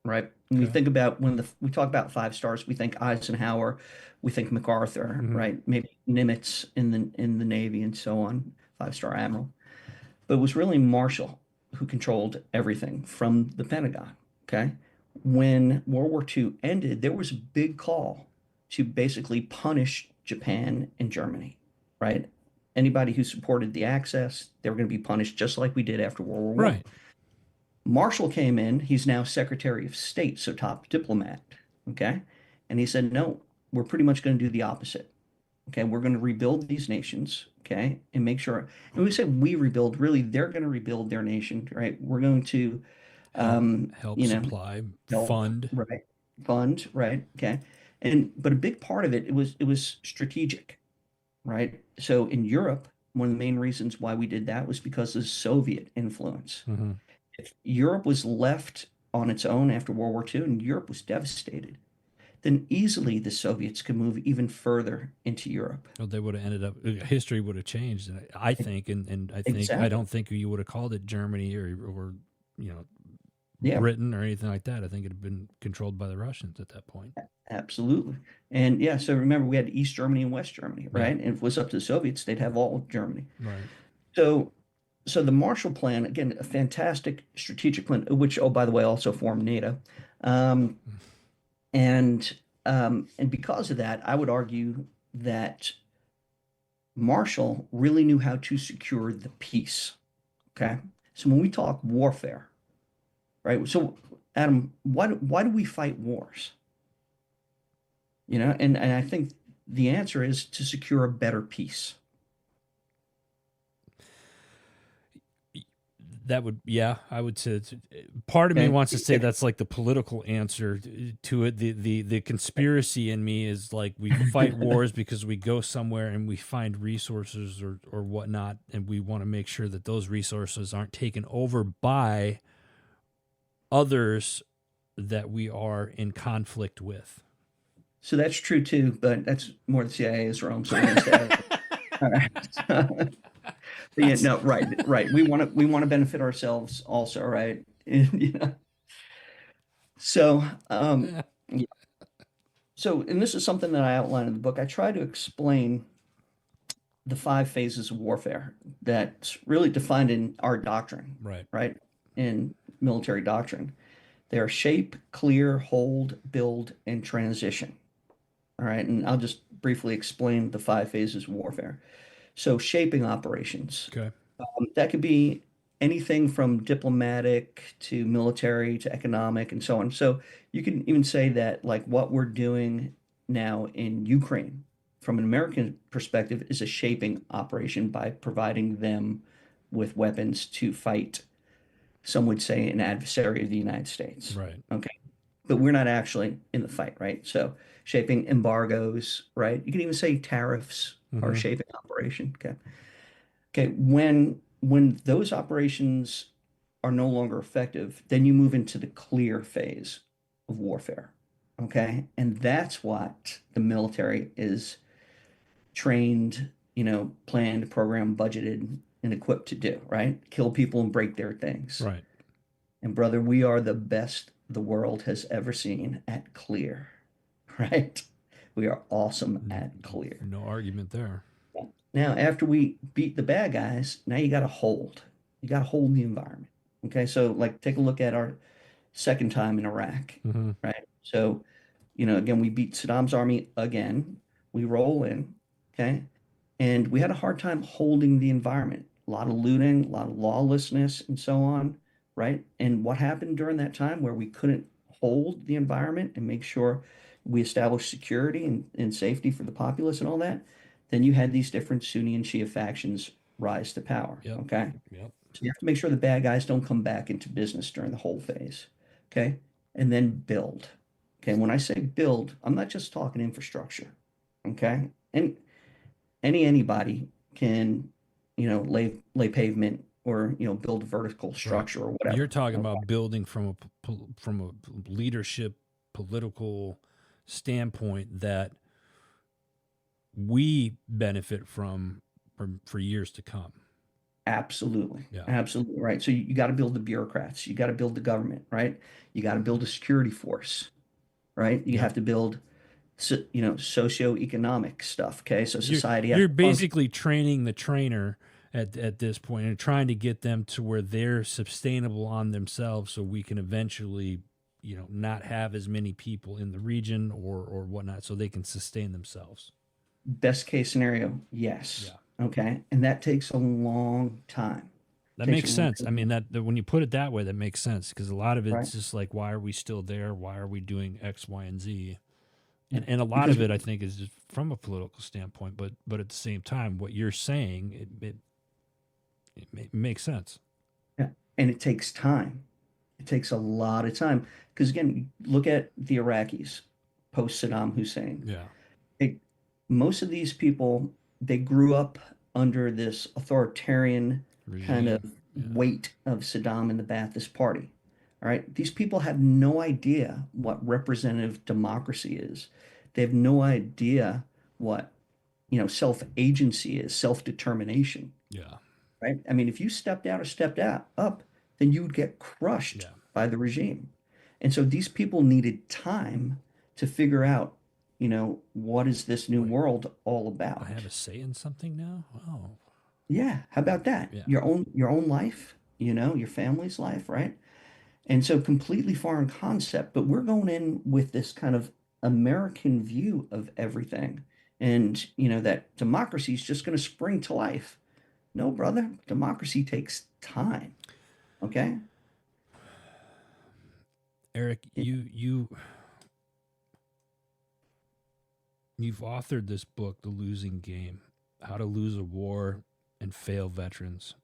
Speaker 2: right? When we
Speaker 1: Okay.
Speaker 2: think about when we talk about five stars, we think Eisenhower, we think MacArthur,
Speaker 1: Hmm.
Speaker 2: right? Maybe Nimitz in the Navy and so on, five-star admiral. But it was really Marshall who controlled everything from the Pentagon. Okay. When World War II ended, there was a big call to basically punish Japan and Germany, right? Anybody who supported the Axis, they were going to be punished just like we did after World War One.
Speaker 1: Right.
Speaker 2: Marshall came in, he's now Secretary of State, so top diplomat. Okay. And he said, no, we're pretty much going to do the opposite. Okay, we're going to rebuild these nations, okay, and make sure. And we said we rebuild, really, they're going to rebuild their nation, right? We're going to,
Speaker 1: Help
Speaker 2: you know,
Speaker 1: supply,
Speaker 2: help,
Speaker 1: fund.
Speaker 2: right? Fund, right? Okay, and but a big part of it was strategic, right? So in Europe, one of the main reasons why we did that was because of Soviet influence.
Speaker 1: Hmm.
Speaker 2: If Europe was left on its own after World War II, and Europe was devastated, then easily the Soviets could move even further into Europe.
Speaker 1: Well, they would have ended up. History would have changed, I think, and I
Speaker 2: Exactly.
Speaker 1: don't think you would have called it Germany or you know
Speaker 2: Yeah,
Speaker 1: Britain or anything like that. I think it had been controlled by the Russians at that point.
Speaker 2: absolutely. And yeah, so remember we had East Germany and West Germany,
Speaker 1: Yeah,
Speaker 2: right? And if it was up to the Soviets, they'd have all of Germany.
Speaker 1: right.
Speaker 2: So so the Marshall Plan, again, a fantastic strategic plan, which, oh, by the way, also formed NATO. Um, and and because of that, I would argue that Marshall really knew how to secure the peace. Okay. So when we talk warfare, right? So Adam, why do we fight wars? And I think the answer is to secure a better peace.
Speaker 1: That would, yeah, I would say. Part of me
Speaker 2: Okay.
Speaker 1: wants to say that's like the political answer to it. The conspiracy in me is like we fight wars because we go somewhere and we find resources or whatnot, and we want to make sure that those resources aren't taken over by others that we are in conflict with.
Speaker 2: So that's true too, but that's more the CIA's realm, so we're going to stay out of it. All right. But yeah,
Speaker 1: That's
Speaker 2: no, right. We want to benefit ourselves also, right? Yeah. So, yeah. So, and this is something that I outline in the book. I try to explain the five phases of warfare that's really defined in our doctrine,
Speaker 1: right.
Speaker 2: right? In military doctrine. They are shape, clear, hold, build, and transition. All right. And I'll just briefly explain the five phases of warfare. So, shaping operations.
Speaker 1: Okay.
Speaker 2: That could be anything from diplomatic to military to economic and so on. So you can even say that, like, what we're doing now in Ukraine, from an American perspective, is a shaping operation by providing them with weapons to fight, some would say, an adversary of the United States.
Speaker 1: Right.
Speaker 2: Okay. But we're not actually in the fight, right? So shaping embargoes, right? You can even say tariffs are a
Speaker 1: Mm-hmm.
Speaker 2: shaping operation. Okay. Okay, when those operations are no longer effective, then you move into the clear phase of warfare. Okay, and that's what the military is trained, planned, programmed, budgeted, and equipped to do, right? Kill people and break their things.
Speaker 1: Right.
Speaker 2: And brother, we are the best the world has ever seen at clear, right? We are awesome at clear.
Speaker 1: No argument there.
Speaker 2: Now, after we beat the bad guys, now you got to hold. You got to hold the environment. Okay, so like take a look at our second time in Iraq,
Speaker 1: Mm-hmm.
Speaker 2: right? So, again, we beat Saddam's army again. We roll in, okay? And we had a hard time holding the environment. A lot of looting, a lot of lawlessness, and so on, right? And what happened during that time where we couldn't hold the environment and make sure we established security and safety for the populace and all that? Then you had these different Sunni and Shia factions rise to power,
Speaker 1: Yep.
Speaker 2: okay?
Speaker 1: Yep.
Speaker 2: So you have to make sure the bad guys don't come back into business during the whole phase, okay? And then build. Okay, when I say build, I'm not just talking infrastructure, okay? And anybody can, lay pavement or, build a vertical
Speaker 1: Right.
Speaker 2: structure or
Speaker 1: You're
Speaker 2: whatever.
Speaker 1: talking
Speaker 2: Okay?
Speaker 1: about building from a leadership political standpoint that we benefit from for years to come.
Speaker 2: Absolutely.
Speaker 1: Yeah.
Speaker 2: Absolutely right. So you got to build the bureaucrats, you got to build the government, right? You got to build a security force, right? You
Speaker 1: Yep.
Speaker 2: have to build socioeconomic stuff. Okay, so
Speaker 1: You're
Speaker 2: society has
Speaker 1: you're
Speaker 2: to function.
Speaker 1: basically training the trainer at this point and trying to get them to where they're sustainable on themselves so we can eventually not have as many people in the region or whatnot so they can sustain themselves.
Speaker 2: Best case scenario, yes.
Speaker 1: Yeah.
Speaker 2: Okay, and that takes a long time.
Speaker 1: That
Speaker 2: Takes
Speaker 1: makes
Speaker 2: a
Speaker 1: sense. I
Speaker 2: really,
Speaker 1: mean, that when you put it that way, that makes sense because a lot of
Speaker 2: right?
Speaker 1: it's just like, why are we still there? Why are we doing X, Y, and Z?
Speaker 2: Yeah.
Speaker 1: And a lot
Speaker 2: Because
Speaker 1: of it, I think, is just from a political standpoint. But at the same time, what you're saying, it makes sense.
Speaker 2: yeah, and it takes time. It takes a lot of time. Because again, look at the Iraqis post Saddam Hussein.
Speaker 1: Yeah.
Speaker 2: It, most of these people, they grew up under this authoritarian kind of
Speaker 1: Regime. Yeah.
Speaker 2: weight of Saddam and the Ba'athist Party. All right. These people have no idea what representative democracy is. They have no idea what, self-agency is, self-determination,
Speaker 1: Yeah.
Speaker 2: right? I mean, if you stepped out or stepped out up, then you would get crushed
Speaker 1: Yeah.
Speaker 2: by the regime. And so these people needed time to figure out, what is this new
Speaker 1: Wait,
Speaker 2: world all
Speaker 1: I have
Speaker 2: about?
Speaker 1: a say in something now? Oh,
Speaker 2: Yeah, how about that?
Speaker 1: yeah.
Speaker 2: Your own life, your family's life, right? And so completely foreign concept, but we're going in with this kind of American view of everything. And, that democracy is just going to spring to life. No, brother, democracy takes time. Okay?
Speaker 1: Eric, you've authored this book, The Losing Game: How to Lose a War and Fail Veterans.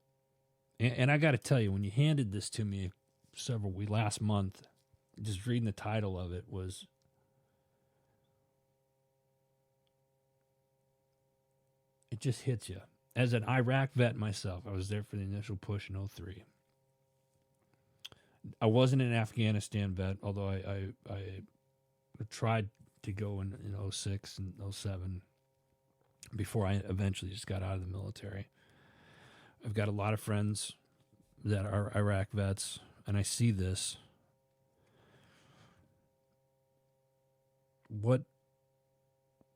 Speaker 1: And I got to tell you, when you handed this to me several we last month, just reading the title of it was it just hits you. As an Iraq vet myself, I was there for the initial push in '03. I wasn't an Afghanistan vet, although I tried to go in '06 and '07 before I eventually just got out of the military. I've got a lot of friends that are Iraq vets, and I see this. What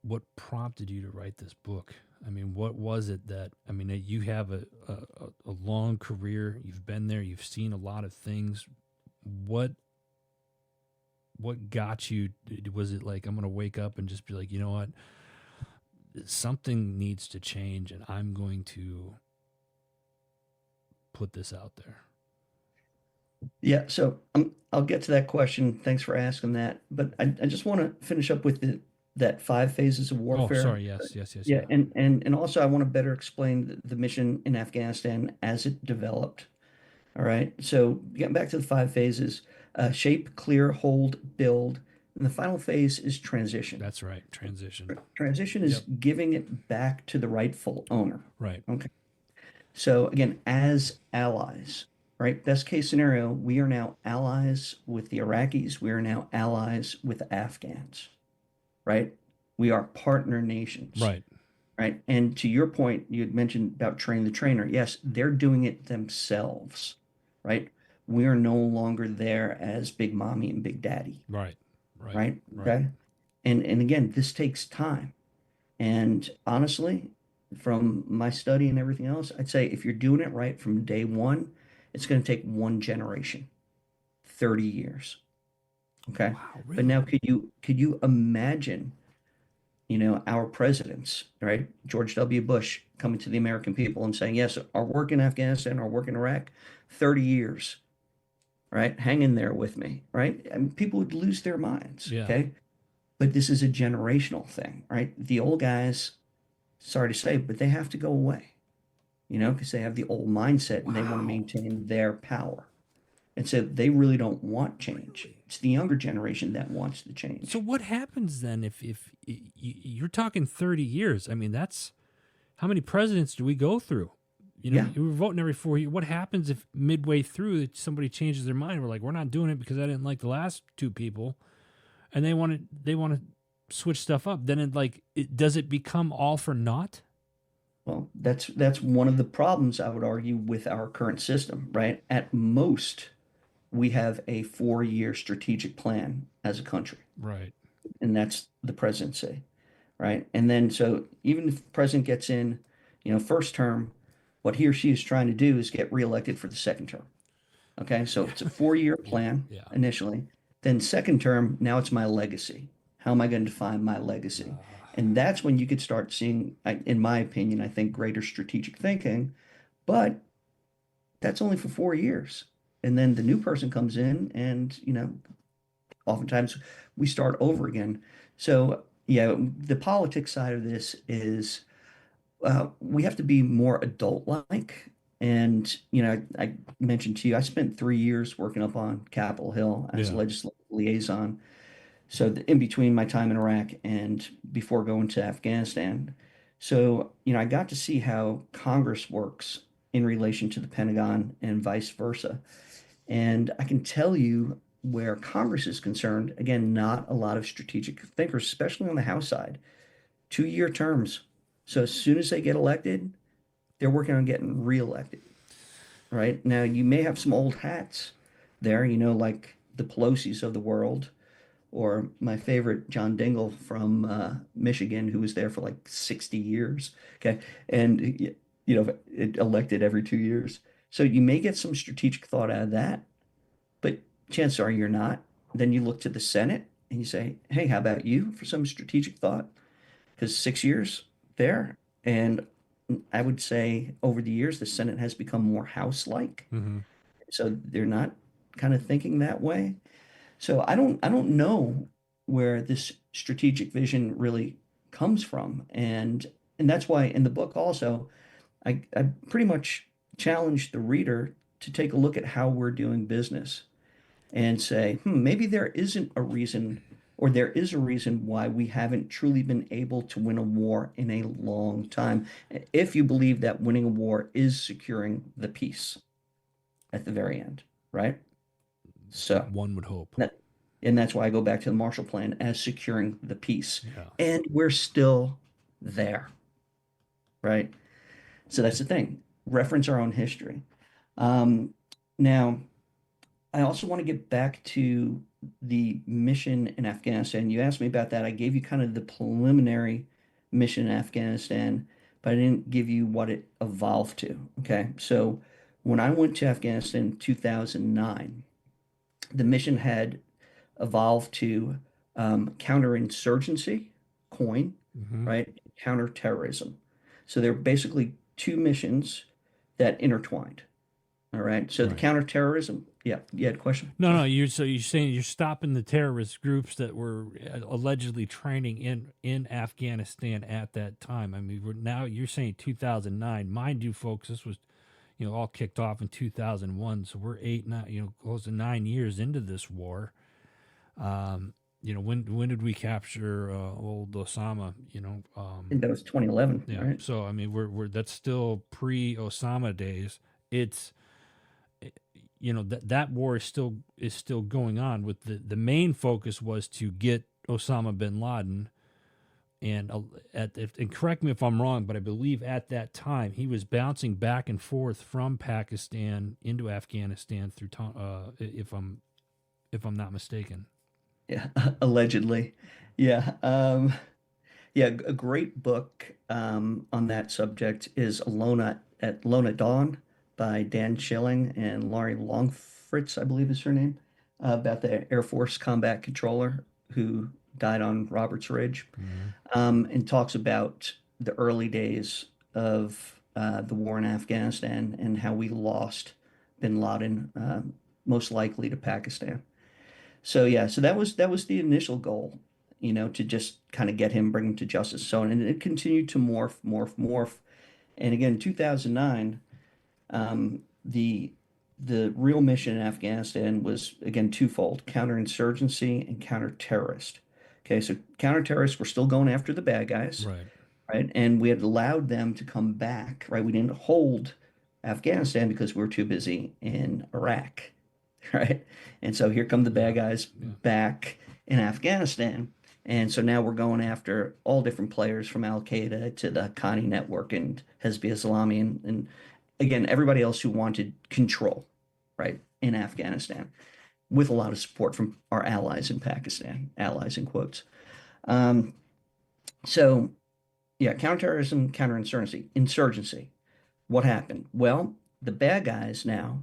Speaker 1: what prompted you to write this book? I mean, what was it that I mean? You have a long career. You've been there. You've seen a lot of things. What what got you? Was it like I'm going to wake up and just be like, you know what? Something needs to change, and I'm going to put this out there.
Speaker 2: Yeah, so I'll get to that question. Thanks for asking that. But I just want to finish up with that five phases of
Speaker 1: Oh,
Speaker 2: warfare.
Speaker 1: sorry. Yes, yes, yes,
Speaker 2: Yeah,
Speaker 1: yeah.
Speaker 2: and also I want to better explain the mission in Afghanistan as it developed. All right. So getting back to the five phases, shape, clear, hold, build. And the final phase is transition.
Speaker 1: That's right. Transition.
Speaker 2: Transition is
Speaker 1: Yep.
Speaker 2: giving it back to the rightful owner.
Speaker 1: Right.
Speaker 2: Okay. So again, as allies, right? Best case scenario, we are now allies with the Iraqis. We are now allies with the Afghans, right? We are partner nations,
Speaker 1: Right.
Speaker 2: right? And to your point, you had mentioned about train the trainer. Yes, they're doing it themselves, right? We are no longer there as Big Mommy and Big Daddy,
Speaker 1: Right. Right.
Speaker 2: right?
Speaker 1: Right.
Speaker 2: Okay. And again, this takes time. And honestly, from my study and everything else, I'd say if you're doing it right from day one, it's going to take one generation, 30 years. Okay.
Speaker 1: Wow.
Speaker 2: But now
Speaker 1: Really?
Speaker 2: could you imagine, our presidents, right? George W. Bush coming to the American people and saying, yes, our work in Afghanistan, our work in Iraq, 30 years, right? Hang in there with me, right? I mean, people would lose their minds.
Speaker 1: Yeah.
Speaker 2: Okay. But this is a generational thing, right? The old guys, sorry to say, but they have to go away, because they have the old mindset and they want to
Speaker 1: Wow.
Speaker 2: maintain their power. And so they really don't want change.
Speaker 1: Really?
Speaker 2: It's the younger generation that wants the
Speaker 1: So
Speaker 2: change.
Speaker 1: what happens then if you're talking 30 years? I mean, that's how many presidents do we go through?
Speaker 2: Yeah.
Speaker 1: You were voting every 4 years. What happens if midway through somebody changes their mind? We're like, we're not doing it because I didn't like the last two people, and they want to switch stuff up. Then does it become all for naught?
Speaker 2: Well, that's one of the problems I would argue with our current system, right? At most, we have a 4-year strategic plan as a country,
Speaker 1: Right.
Speaker 2: and that's the presidency, right? And then so even if the president gets in, first term, what he or she is trying to do is get reelected for the second term. Okay, so
Speaker 1: Yeah.
Speaker 2: it's a 4-year
Speaker 1: Yeah.
Speaker 2: plan
Speaker 1: Yeah.
Speaker 2: initially. Then second term, now it's my legacy. How am I going to define my legacy? And that's when you could start seeing, in my opinion, I think greater strategic thinking. But that's only for 4 years. And then the new person comes in and, oftentimes we start over again. So yeah, the politics side of this is we have to be more adult-like. And, I mentioned to you, I spent 3 years working up on Capitol Hill as a
Speaker 1: Yeah.
Speaker 2: legislative liaison. So in between my time in Iraq and before going to Afghanistan. So, I got to see how Congress works in relation to the Pentagon and vice versa. And I can tell you where Congress is concerned, again, not a lot of strategic thinkers, especially on the House side, 2-year terms. So as soon as they get elected, they're working on getting reelected, right? Now, you may have some old hats there, like the Pelosi's of the world, or my favorite, John Dingell from Michigan, who was there for like 60 years. Okay. And, elected every 2 years. So you may get some strategic thought out of that, but chances are you're not. Then you look to the Senate and you say, hey, how about you for some strategic thought? Because 6 years there. And I would say over the years, the Senate has become more House-like.
Speaker 1: Mm-hmm.
Speaker 2: So they're not kind of thinking that way. So I don't know where this strategic vision really comes from. And that's why in the book also, I pretty much challenge the reader to take a look at how we're doing business and say, maybe there isn't a reason, or there is a reason why we haven't truly been able to win a war in a long time. If you believe that winning a war is securing the peace at the very end, right? So
Speaker 1: One would hope.
Speaker 2: that, and that's why I go back to the Marshall Plan as securing the peace.
Speaker 1: Yeah.
Speaker 2: And we're still there, right? So that's the thing. Reference our own history. Um, Now, I also want to get back to the mission in Afghanistan. You asked me about that. I gave you kind of the preliminary mission in Afghanistan, but I didn't give you what it evolved to. Okay. So when I went to Afghanistan in 2009, the mission had evolved to counterinsurgency, coin,
Speaker 1: Mm-hmm.
Speaker 2: right? Counterterrorism. So they're basically two missions that intertwined. All right. So the
Speaker 1: Right.
Speaker 2: counterterrorism, yeah, you had a question?
Speaker 1: No, no. You're saying you're stopping the terrorist groups that were allegedly training in Afghanistan at that time. I mean, now you're saying 2009. Mind you, folks, this was all kicked off in 2001. So we're 8, 9, close to 9 years into this war. When did we capture old Osama?
Speaker 2: I think that was 2011,
Speaker 1: Yeah.
Speaker 2: right?
Speaker 1: So I mean, we're that's still pre Osama days. It's that war is still going on. With the main focus was to get Osama bin Laden, and and correct me if I'm wrong, but I believe at that time he was bouncing back and forth from Pakistan into Afghanistan through if I'm not mistaken.
Speaker 2: Yeah, allegedly. Yeah. Yeah, a great book on that subject is Alone at Dawn by Dan Schilling and Laurie Longfritz, I believe is her name, about the Air Force combat controller who died on Roberts Ridge,
Speaker 1: Mm-hmm.
Speaker 2: and talks about the early days of the war in Afghanistan and how we lost bin Laden, most likely to Pakistan. So yeah, so that was the initial goal, to just kind of get him, bring him to justice. So and it continued to morph, morph, morph. And again, 2009, the real mission in Afghanistan was again twofold: counterinsurgency and counterterrorist. Okay, so counterterrorists were still going after the bad guys,
Speaker 1: Right.
Speaker 2: right? And we had allowed them to come back, right? We didn't hold Afghanistan because we were too busy in Iraq, right? And so here come the bad
Speaker 1: Yeah.
Speaker 2: guys
Speaker 1: Yeah.
Speaker 2: back in Afghanistan. And so now we're going after all different players from Al Qaeda to the Haqqani network and Hezbollah Islami and again, everybody else who wanted control, right, in Afghanistan with a lot of support from our allies in Pakistan, allies in quotes. Um, so yeah, counterterrorism, counterinsurgency, insurgency. What happened? Well, the bad guys now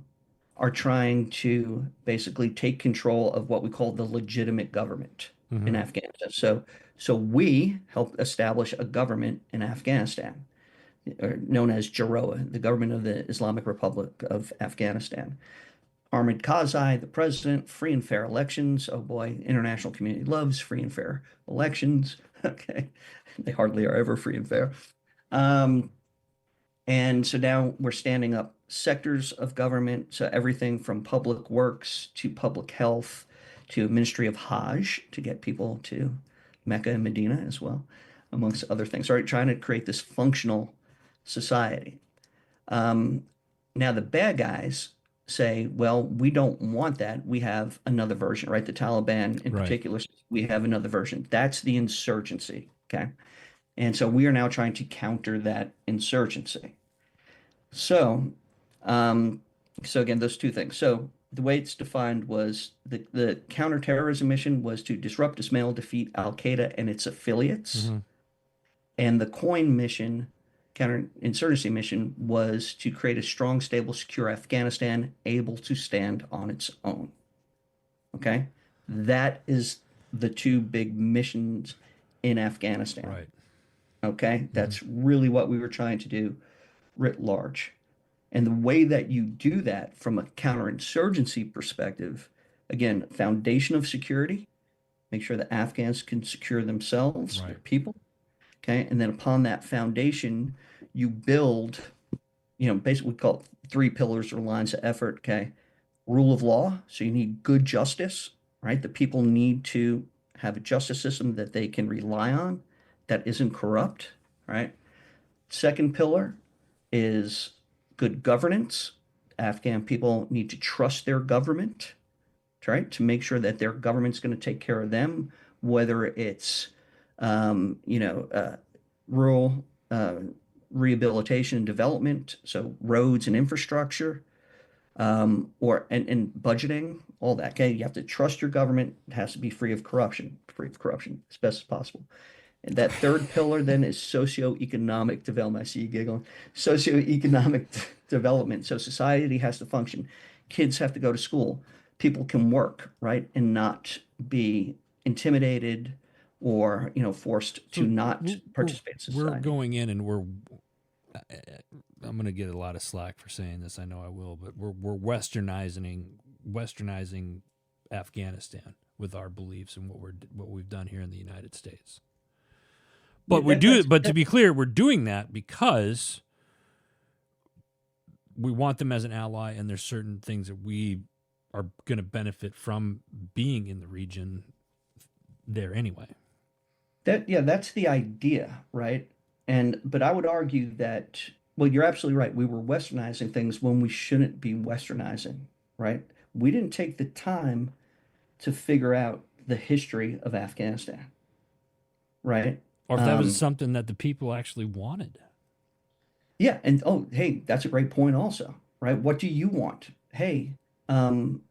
Speaker 2: are trying to basically take control of what we call the legitimate government in
Speaker 1: Mm-hmm.
Speaker 2: Afghanistan. So we helped establish a government in Afghanistan, or known as JAROA, the government of the Islamic Republic of Afghanistan. Ahmed Karzai, the president, free and fair elections. Oh boy, international community loves free and fair elections. Okay, they hardly are ever free and fair. Um, and so now we're standing up sectors of government. So everything from public works to public health to Ministry of Hajj to get people to Mecca and Medina as well, amongst other things. Right, trying to create this functional society. Um, Now the bad guys say, well, we don't want that. We have another version, right? The Taliban in
Speaker 1: Right.
Speaker 2: particular, we have another version. That's the insurgency. Okay. And so we are now trying to counter that insurgency. So, um, so again, those two things. So the way it's defined was the counterterrorism mission was to disrupt, dismantle, defeat Al Qaeda and its affiliates.
Speaker 1: Hmm.
Speaker 2: And the COIN mission, counterinsurgency mission, was to create a strong, stable, secure Afghanistan able to stand on its own. Okay? That is the two big missions in Afghanistan.
Speaker 1: Right.
Speaker 2: Okay?
Speaker 1: Hmm.
Speaker 2: That's really what we were trying to do writ large. And the way that you do that from a counterinsurgency perspective, again, foundation of security, make sure the Afghans can secure themselves, their
Speaker 1: Right.
Speaker 2: people. Okay. And then upon that foundation, you build, basically we call it three pillars or lines of effort. Okay. Rule of law. So you need good justice, right? The people need to have a justice system that they can rely on that isn't corrupt, right? Second pillar is good governance. Afghan people need to trust their government, right? To make sure that their government's going to take care of them, whether it's, um, you know, uh, rural rehabilitation and development, so roads and infrastructure, and budgeting, all that. Okay, you have to trust your government. It has to be free of corruption as best as possible. And that third pillar then is socioeconomic development. I see you giggling. Socioeconomic development. So society has to function. Kids have to go to school. People can work, right? And not be intimidated or, forced to
Speaker 1: So
Speaker 2: not participate in
Speaker 1: we're
Speaker 2: society.
Speaker 1: going in and I'm going to get a lot of slack for saying this. I know I will, but we're westernizing Afghanistan with our beliefs and what we've done here in the United States.
Speaker 2: Yeah,
Speaker 1: But we do it. But to
Speaker 2: that,
Speaker 1: be clear, we're doing that because we want them as an ally, and there's certain things that we are going to benefit from being in the region there anyway.
Speaker 2: yeah, that's the idea, right? But I would argue that, well, you're absolutely right. We were westernizing things when we shouldn't be westernizing, right? We didn't take the time to figure out the history of Afghanistan, right?
Speaker 1: Or if that was
Speaker 2: Um,
Speaker 1: something that the people actually wanted.
Speaker 2: yeah, and oh, hey, that's a great point also, right? What do you want? Hey, um,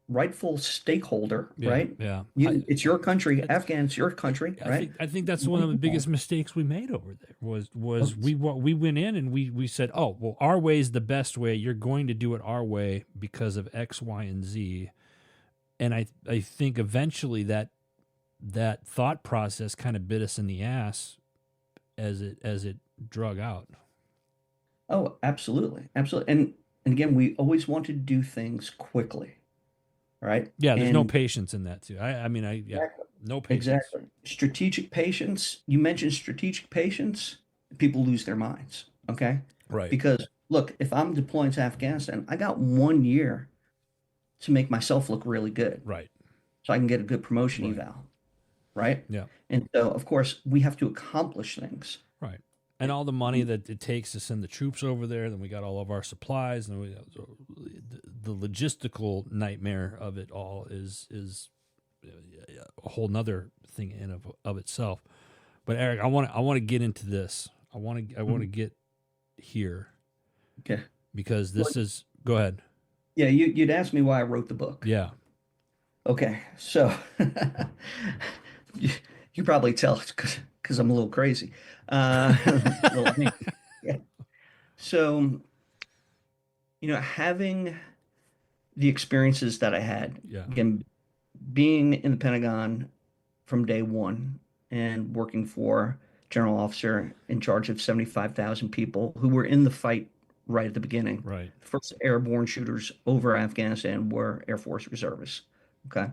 Speaker 2: rightful stakeholder,
Speaker 1: Yeah,
Speaker 2: right?
Speaker 1: yeah.
Speaker 2: It's your country,
Speaker 1: That's,
Speaker 2: Afghan, it's your country, right?
Speaker 1: I think that's
Speaker 2: What
Speaker 1: one
Speaker 2: do
Speaker 1: of the
Speaker 2: you want?
Speaker 1: biggest mistakes we made over there
Speaker 2: Well,
Speaker 1: was we went in and we said, oh well, our way is the best way. You're going to do it our way because of X, Y, and Z. And I think eventually that thought process kind of bit us in the ass as it drug out.
Speaker 2: oh, absolutely, absolutely. And again, we always want to do things quickly, right?
Speaker 1: Yeah, there's no
Speaker 2: And
Speaker 1: patience in that too. I mean I yeah,
Speaker 2: exactly,
Speaker 1: no patience.
Speaker 2: exactly. Strategic patience. You mentioned strategic patience, people lose their minds, okay?
Speaker 1: Right.
Speaker 2: Because look, if I'm deploying to Afghanistan, I got 1 year to make myself look really good
Speaker 1: Right.
Speaker 2: so I can get a good promotion
Speaker 1: Right.
Speaker 2: eval, right?
Speaker 1: Yeah.
Speaker 2: And so, of course, we have to accomplish things.
Speaker 1: Right. And all the money that it takes to send the troops over there, then we got all of our supplies, and the logistical nightmare of it all is a whole nother thing in of itself. But Eric, I want to get into this. I want to
Speaker 2: Mhm.
Speaker 1: get here
Speaker 2: Okay.
Speaker 1: because
Speaker 2: Well,
Speaker 1: this is. Go ahead.
Speaker 2: yeah, you'd asked me why I wrote the book.
Speaker 1: Yeah.
Speaker 2: Okay, so you, you probably tell because I'm a little crazy, a little me. Yeah. So, having the experiences that I had,
Speaker 1: Yeah.
Speaker 2: again, being in the Pentagon from day one and working for general officer in charge of 75,000 people who were in the fight right at the beginning.
Speaker 1: Right.
Speaker 2: First airborne shooters over Afghanistan were Air Force reservists. Okay.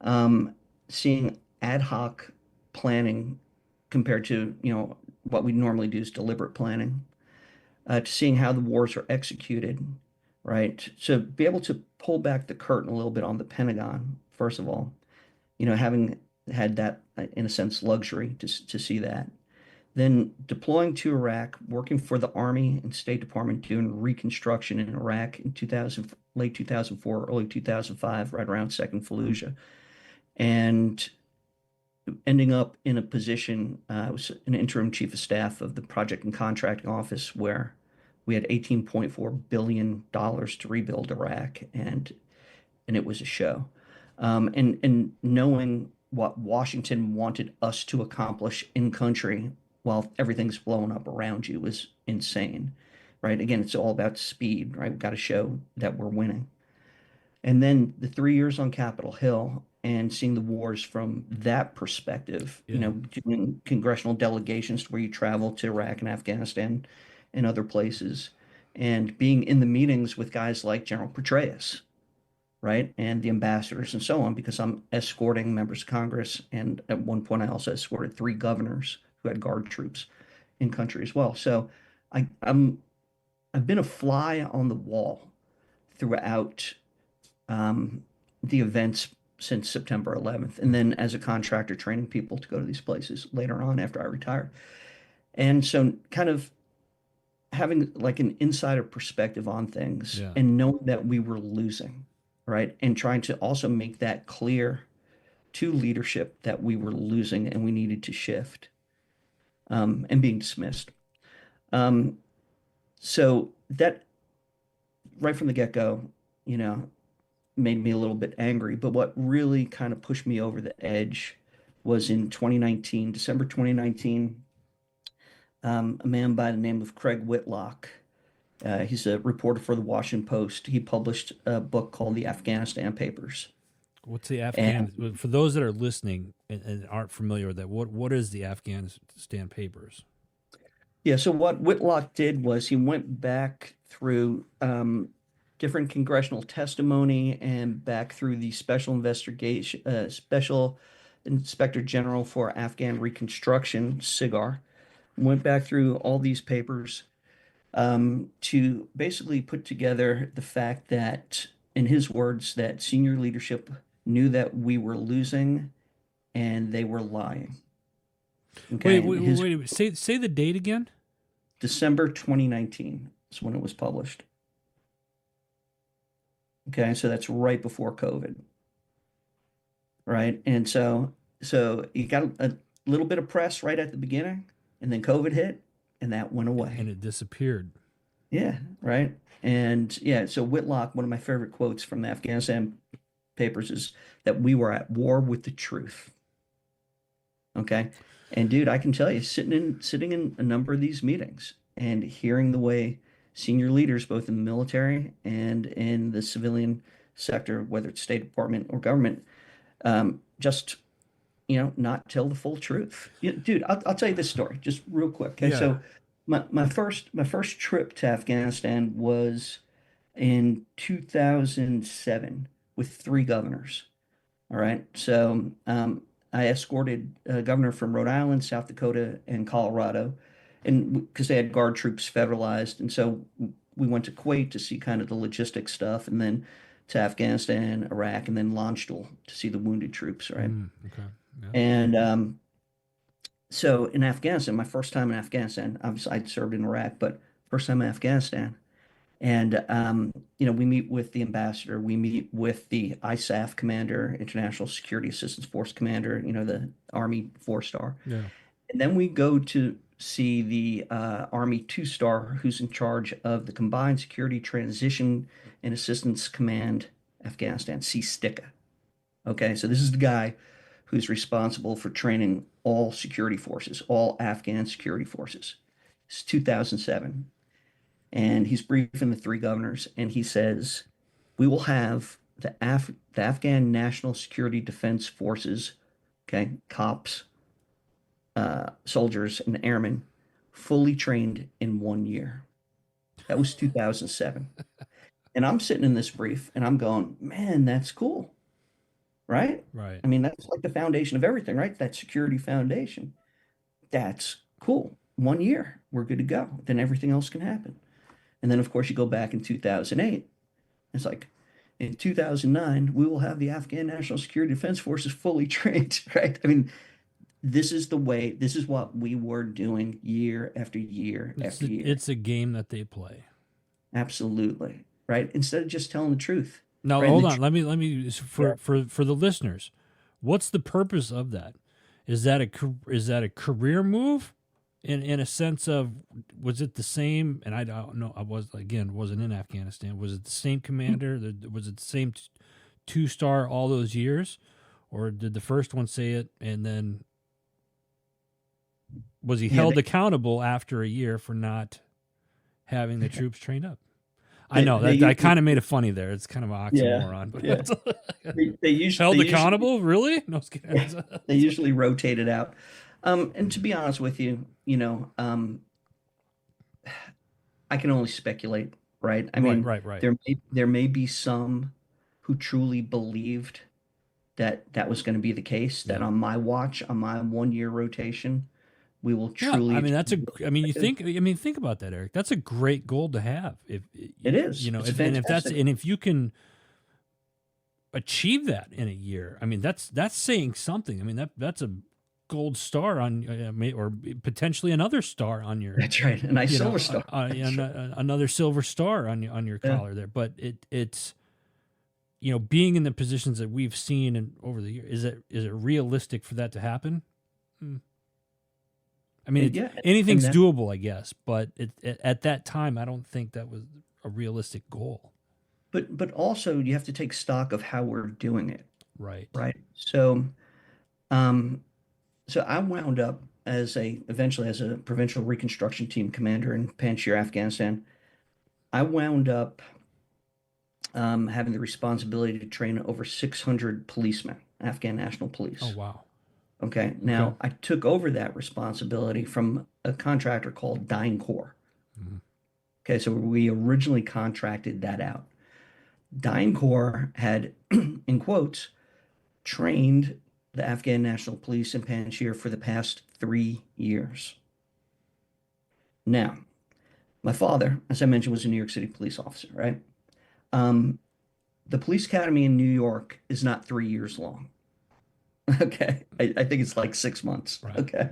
Speaker 2: Um, Seeing ad hoc planning compared to, what we normally do is deliberate planning, to seeing how the wars are executed, right? So be able to pull back the curtain a little bit on the Pentagon, first of all, having had that, in a sense, luxury to see that. then deploying to Iraq, working for the Army and State Department doing reconstruction in Iraq in 2000, late 2004, early 2005, right around Second Fallujah, and ending up in a position, I was an interim chief of staff of the project and contracting office where we had $18.4 billion to rebuild Iraq, and it was a show. And knowing what Washington wanted us to accomplish in country while everything's blowing up around you was insane, right? Again, it's all about speed, right? We've got to show that we're winning. And then the 3 years on Capitol Hill and seeing the wars from that perspective,
Speaker 1: Yeah.
Speaker 2: doing congressional delegations where you travel to Iraq and Afghanistan and other places, and being in the meetings with guys like General Petraeus, right? And the ambassadors and so on, because I'm escorting members of Congress. And at one point, I also escorted three governors who had guard troops in country as well. So I've been a fly on the wall throughout um, the events since September 11th, and then as a contractor training people to go to these places later on after I retired. And so kind of having like an insider perspective on things
Speaker 1: Yeah.
Speaker 2: and knowing that we were losing, right? And trying to also make that clear to leadership that we were losing and we needed to shift, and being dismissed. Um, so that right from the get-go, you know, made me a little bit angry. But what really kind of pushed me over the edge was in 2019, December 2019, a man by the name of Craig Whitlock. He's a reporter for the Washington Post. He published a book called The Afghanistan Papers.
Speaker 1: What's the
Speaker 2: And
Speaker 1: Afghan? For those that are listening and aren't familiar with that, what is the Afghanistan Papers?
Speaker 2: yeah, so what Whitlock did was he went back through different congressional testimony and back through the Special Inspector General for Afghan Reconstruction, SIGAR, went back through all these papers to basically put together the fact that, in his words, that senior leadership knew that we were losing and they were lying.
Speaker 1: Wait,
Speaker 2: Okay, and
Speaker 1: wait,
Speaker 2: his
Speaker 1: wait, wait. Say the date again.
Speaker 2: December 2019 is when it was published. Okay, so that's right before COVID, right? And so you got a little bit of press right at the beginning, and then COVID hit, and that went
Speaker 1: And
Speaker 2: away.
Speaker 1: it disappeared.
Speaker 2: Yeah, right. And yeah, so Whitlock, one of my favorite quotes from the Afghanistan papers is that we were at war with the truth. Okay. And dude, I can tell you, sitting in a number of these meetings and hearing the way senior leaders, both in the military and in the civilian sector, whether it's State Department or government, just not tell the full truth. Dude, I'll tell you this story just real quick. Okay,
Speaker 1: Yeah.
Speaker 2: so my first trip to Afghanistan was in 2007 with three governors. All right. So I escorted a governor from Rhode Island, South Dakota, and Colorado, and because they had guard troops federalized, and so we went to Kuwait to see kind of the logistics stuff, and then to Afghanistan, Iraq, and then Landstuhl to see the wounded troops, right?
Speaker 1: Okay. Yeah.
Speaker 2: And so in Afghanistan, my first time in Afghanistan, obviously I'd served in Iraq, but first time in Afghanistan. And we meet with the ambassador, we meet with the ISAF commander, International Security Assistance Force commander, the Army four-star.
Speaker 1: Yeah.
Speaker 2: And then we go to see the Army two-star, who's in charge of the Combined Security Transition and Assistance Command Afghanistan, CSTICA. Okay, so this is the guy who's responsible for training all security forces, all Afghan security forces. It's 2007. And he's briefing the three governors, and he says, "We will have the Afghan National Security Defense Forces, okay, cops, soldiers, and airmen, fully trained in 1 year." That was 2007. And I'm sitting in this brief, and I'm going, "Man, that's cool, right?"
Speaker 1: Right.
Speaker 2: I mean, that's like the foundation of everything, right? That security foundation. That's cool. 1 year, we're good to go. Then everything else can happen. And then, of course, you go back in 2008. It's like, in 2009, we will have the Afghan National Security Defense Forces fully trained, right? I mean, this is the way, this is what we were doing year after year after year.
Speaker 1: It's a game that they play.
Speaker 2: Absolutely. Right. Instead of just telling the truth.
Speaker 1: Now,
Speaker 2: Right. And
Speaker 1: hold
Speaker 2: the
Speaker 1: on.
Speaker 2: truth,
Speaker 1: Let me
Speaker 2: yeah.
Speaker 1: for the listeners. What's the purpose of that? Is that a career move in a sense of was it the same? And I don't know. I wasn't in Afghanistan. Was it the same commander? Was it the same 2 star all those years, or did the first one say it and then was he
Speaker 2: Yeah.
Speaker 1: held accountable after a year for not having the troops trained up? I
Speaker 2: They,
Speaker 1: know
Speaker 2: they
Speaker 1: that I
Speaker 2: usually,
Speaker 1: kind of made it funny there. It's kind of an
Speaker 2: yeah.
Speaker 1: oxymoron,
Speaker 2: Yeah.
Speaker 1: but
Speaker 2: They
Speaker 1: held
Speaker 2: usually,
Speaker 1: accountable, really? No, I was kidding.
Speaker 2: they usually rotate it out. And to be honest with you, I can only speculate, right? I
Speaker 1: Right,
Speaker 2: mean,
Speaker 1: right, right.
Speaker 2: there may be some who truly believed that that was going to be the case, that
Speaker 1: Yeah.
Speaker 2: on my watch, on my 1 year rotation, we will
Speaker 1: Yeah, I
Speaker 2: truly
Speaker 1: mean that's a.
Speaker 2: achieve
Speaker 1: I mean,
Speaker 2: objectives.
Speaker 1: think about that, Eric. That's a great goal to have. If
Speaker 2: It is. It's a
Speaker 1: if that's
Speaker 2: fantastic.
Speaker 1: and if you can achieve that in a year, I mean that's saying something. I mean that's a gold star on or potentially another star on your
Speaker 2: That's right. A nice silver star. That's right.
Speaker 1: another silver star on your
Speaker 2: Yeah.
Speaker 1: collar there. But it's being in the positions that we've seen and over the years, is it realistic for that to happen? Hmm. I mean,
Speaker 2: Yeah. And
Speaker 1: anything's
Speaker 2: that,
Speaker 1: doable, I guess, but at that time, I don't think that was a realistic goal.
Speaker 2: but also you have to take stock of how we're doing it,
Speaker 1: Right.
Speaker 2: right? Um, so I wound up eventually as a provincial reconstruction team commander in Panjshir, Afghanistan. I wound up having the responsibility to train over 600 policemen, Afghan National
Speaker 1: Oh,
Speaker 2: Police.
Speaker 1: wow.
Speaker 2: Okay.
Speaker 1: Okay.
Speaker 2: Now, I took over that responsibility from a contractor called Dying Corps.
Speaker 1: Mhm.
Speaker 2: Okay. So we originally contracted that out. Dying Corps had, in quotes, trained the Afghan National Police in Panjshir for the past 3 years. Now, my father, as I mentioned, was a New York City police officer, right? Um, the police academy in New York is not 3 years long. Okay. I think it's like 6 months.
Speaker 1: Right.
Speaker 2: Okay.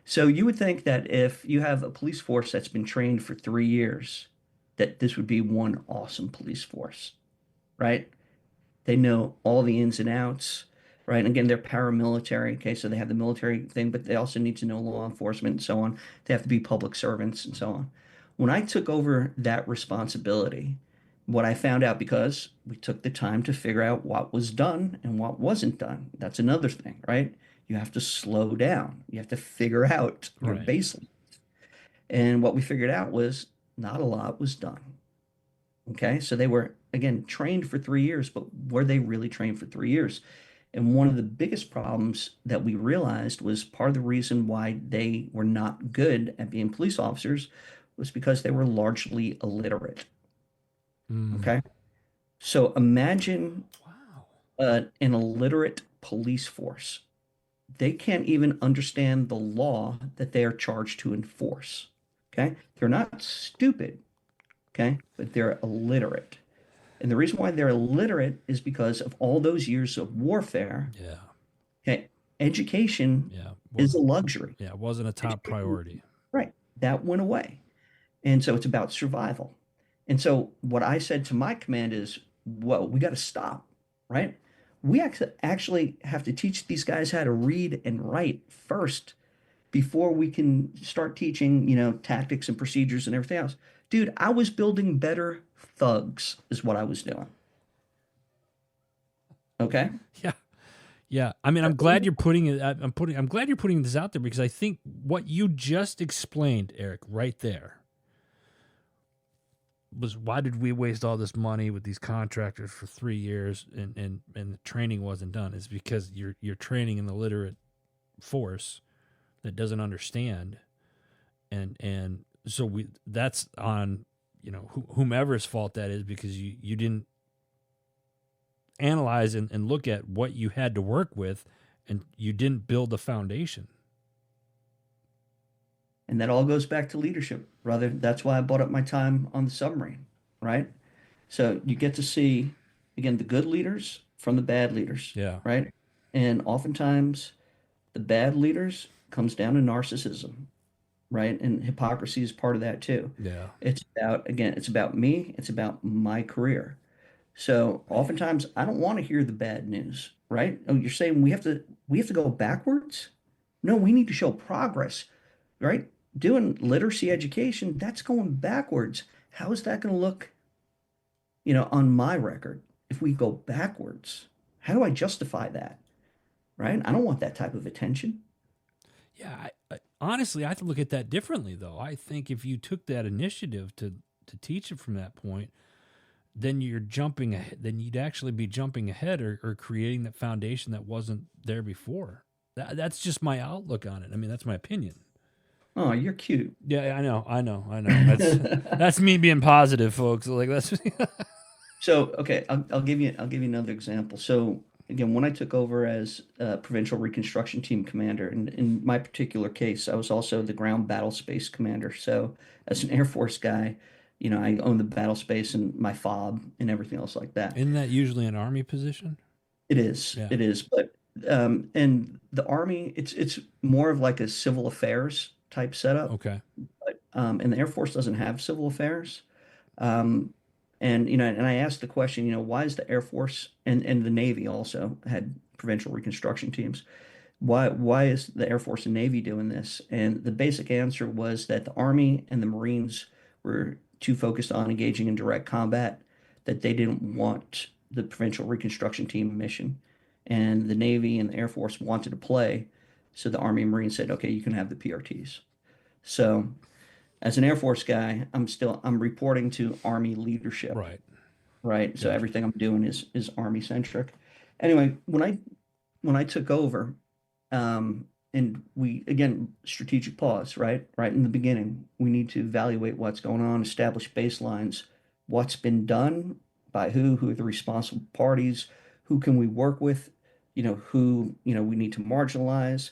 Speaker 2: So you would think that if you have a police force that's been trained for 3 years, that this would be one awesome police force, right? They know all the ins and outs, right? And again, they're paramilitary. Okay, so they have the military thing, but they also need to know law enforcement and so on. They have to be public servants and so on. When I took over that responsibility, what I found out, because we took the time to figure out what was done and what wasn't done. That's another thing, right? You have to slow down. You have to figure out your
Speaker 1: Right.
Speaker 2: baseline. And what we figured out was not a lot was done. Okay, so they were again trained for 3 years, but were they really trained for 3 years? And one of the biggest problems that we realized was part of the reason why they were not good at being police officers was because they were largely illiterate.
Speaker 1: Mm.
Speaker 2: Okay, so imagine
Speaker 1: Wow.
Speaker 2: an illiterate police force. They can't even understand the law that they are charged to enforce. Okay, they're not stupid. Okay, but they're illiterate. And the reason why they're illiterate is because of all those years of warfare.
Speaker 1: Yeah.
Speaker 2: Okay, education
Speaker 1: Yeah.
Speaker 2: is a luxury.
Speaker 1: Yeah. It wasn't a top
Speaker 2: Education,
Speaker 1: priority.
Speaker 2: right, that went away. And so it's about survival. And so what I said to my command is, whoa, we got to stop, right? We actually have to teach these guys how to read and write first before we can start teaching, tactics and procedures and everything else. Dude, I was building better thugs, is what I was doing. Okay.
Speaker 1: Yeah. Yeah. I mean, I'm glad you're putting it. I'm glad you're putting this out there because I think what you just explained, Eric, right there, was why did we waste all this money with these contractors for 3 years and the training wasn't done? Is because you're training an illiterate force that doesn't understand, and so that's on whomever's fault that is because you didn't analyze and look at what you had to work with and you didn't build the foundation.
Speaker 2: And that all goes back to leadership, brother. That's why I bought up my time on the submarine, right? So you get to see, again, the good leaders from the bad leaders,
Speaker 1: Yeah.
Speaker 2: right? And oftentimes The bad leaders comes down to narcissism, right? And hypocrisy is part of that too.
Speaker 1: Yeah.
Speaker 2: It's about, again, it's about me, it's about my career. So
Speaker 1: Man.
Speaker 2: oftentimes I don't want to hear the bad news, right? Oh, you're saying we have to go backwards? No, we need to show progress, right? Doing literacy education, that's going backwards. How is that going to look, on my record if we go backwards? How do I justify that, right? I don't want that type of attention.
Speaker 1: Yeah. Honestly, I have to look at that differently, though. I think if you took that initiative to teach it from that point, then you're jumping ahead. Then you'd actually be jumping ahead or creating that foundation that wasn't there before. That's just my outlook on it. I mean, that's my opinion.
Speaker 2: Oh, you're cute.
Speaker 1: Yeah, I know. That's me being positive, folks. Like that's
Speaker 2: So, okay, I'll give you another example. So, again, when I took over as Provincial Reconstruction Team Commander, and in my particular case, I was also the ground battle space commander. So, as an Air Force guy, I own the battle space and my FOB and everything else like that.
Speaker 1: isn't that usually an army position?
Speaker 2: It is,
Speaker 1: Yeah.
Speaker 2: it is, but and the Army, it's more of like a civil affairs type setup.
Speaker 1: Okay.
Speaker 2: And the Air Force doesn't have civil affairs. Um, and I asked the question, why is the Air Force and the Navy also had provincial reconstruction teams? Why is the Air Force and Navy doing this? And the basic answer was that the Army and the Marines were too focused on engaging in direct combat that they didn't want the provincial reconstruction team mission. And the Navy and the Air Force wanted to play. So the Army and Marines said, okay, you can have the PRTs. So as an Air Force guy, I'm reporting to Army leadership,
Speaker 1: Right.
Speaker 2: right? So
Speaker 1: Gotcha.
Speaker 2: everything I'm doing is Army centric. Anyway, when I took over, and we again strategic pause, right? Right in the beginning, we need to evaluate what's going on, establish baselines, what's been done by who are the responsible parties, who can we work with, who we need to marginalize,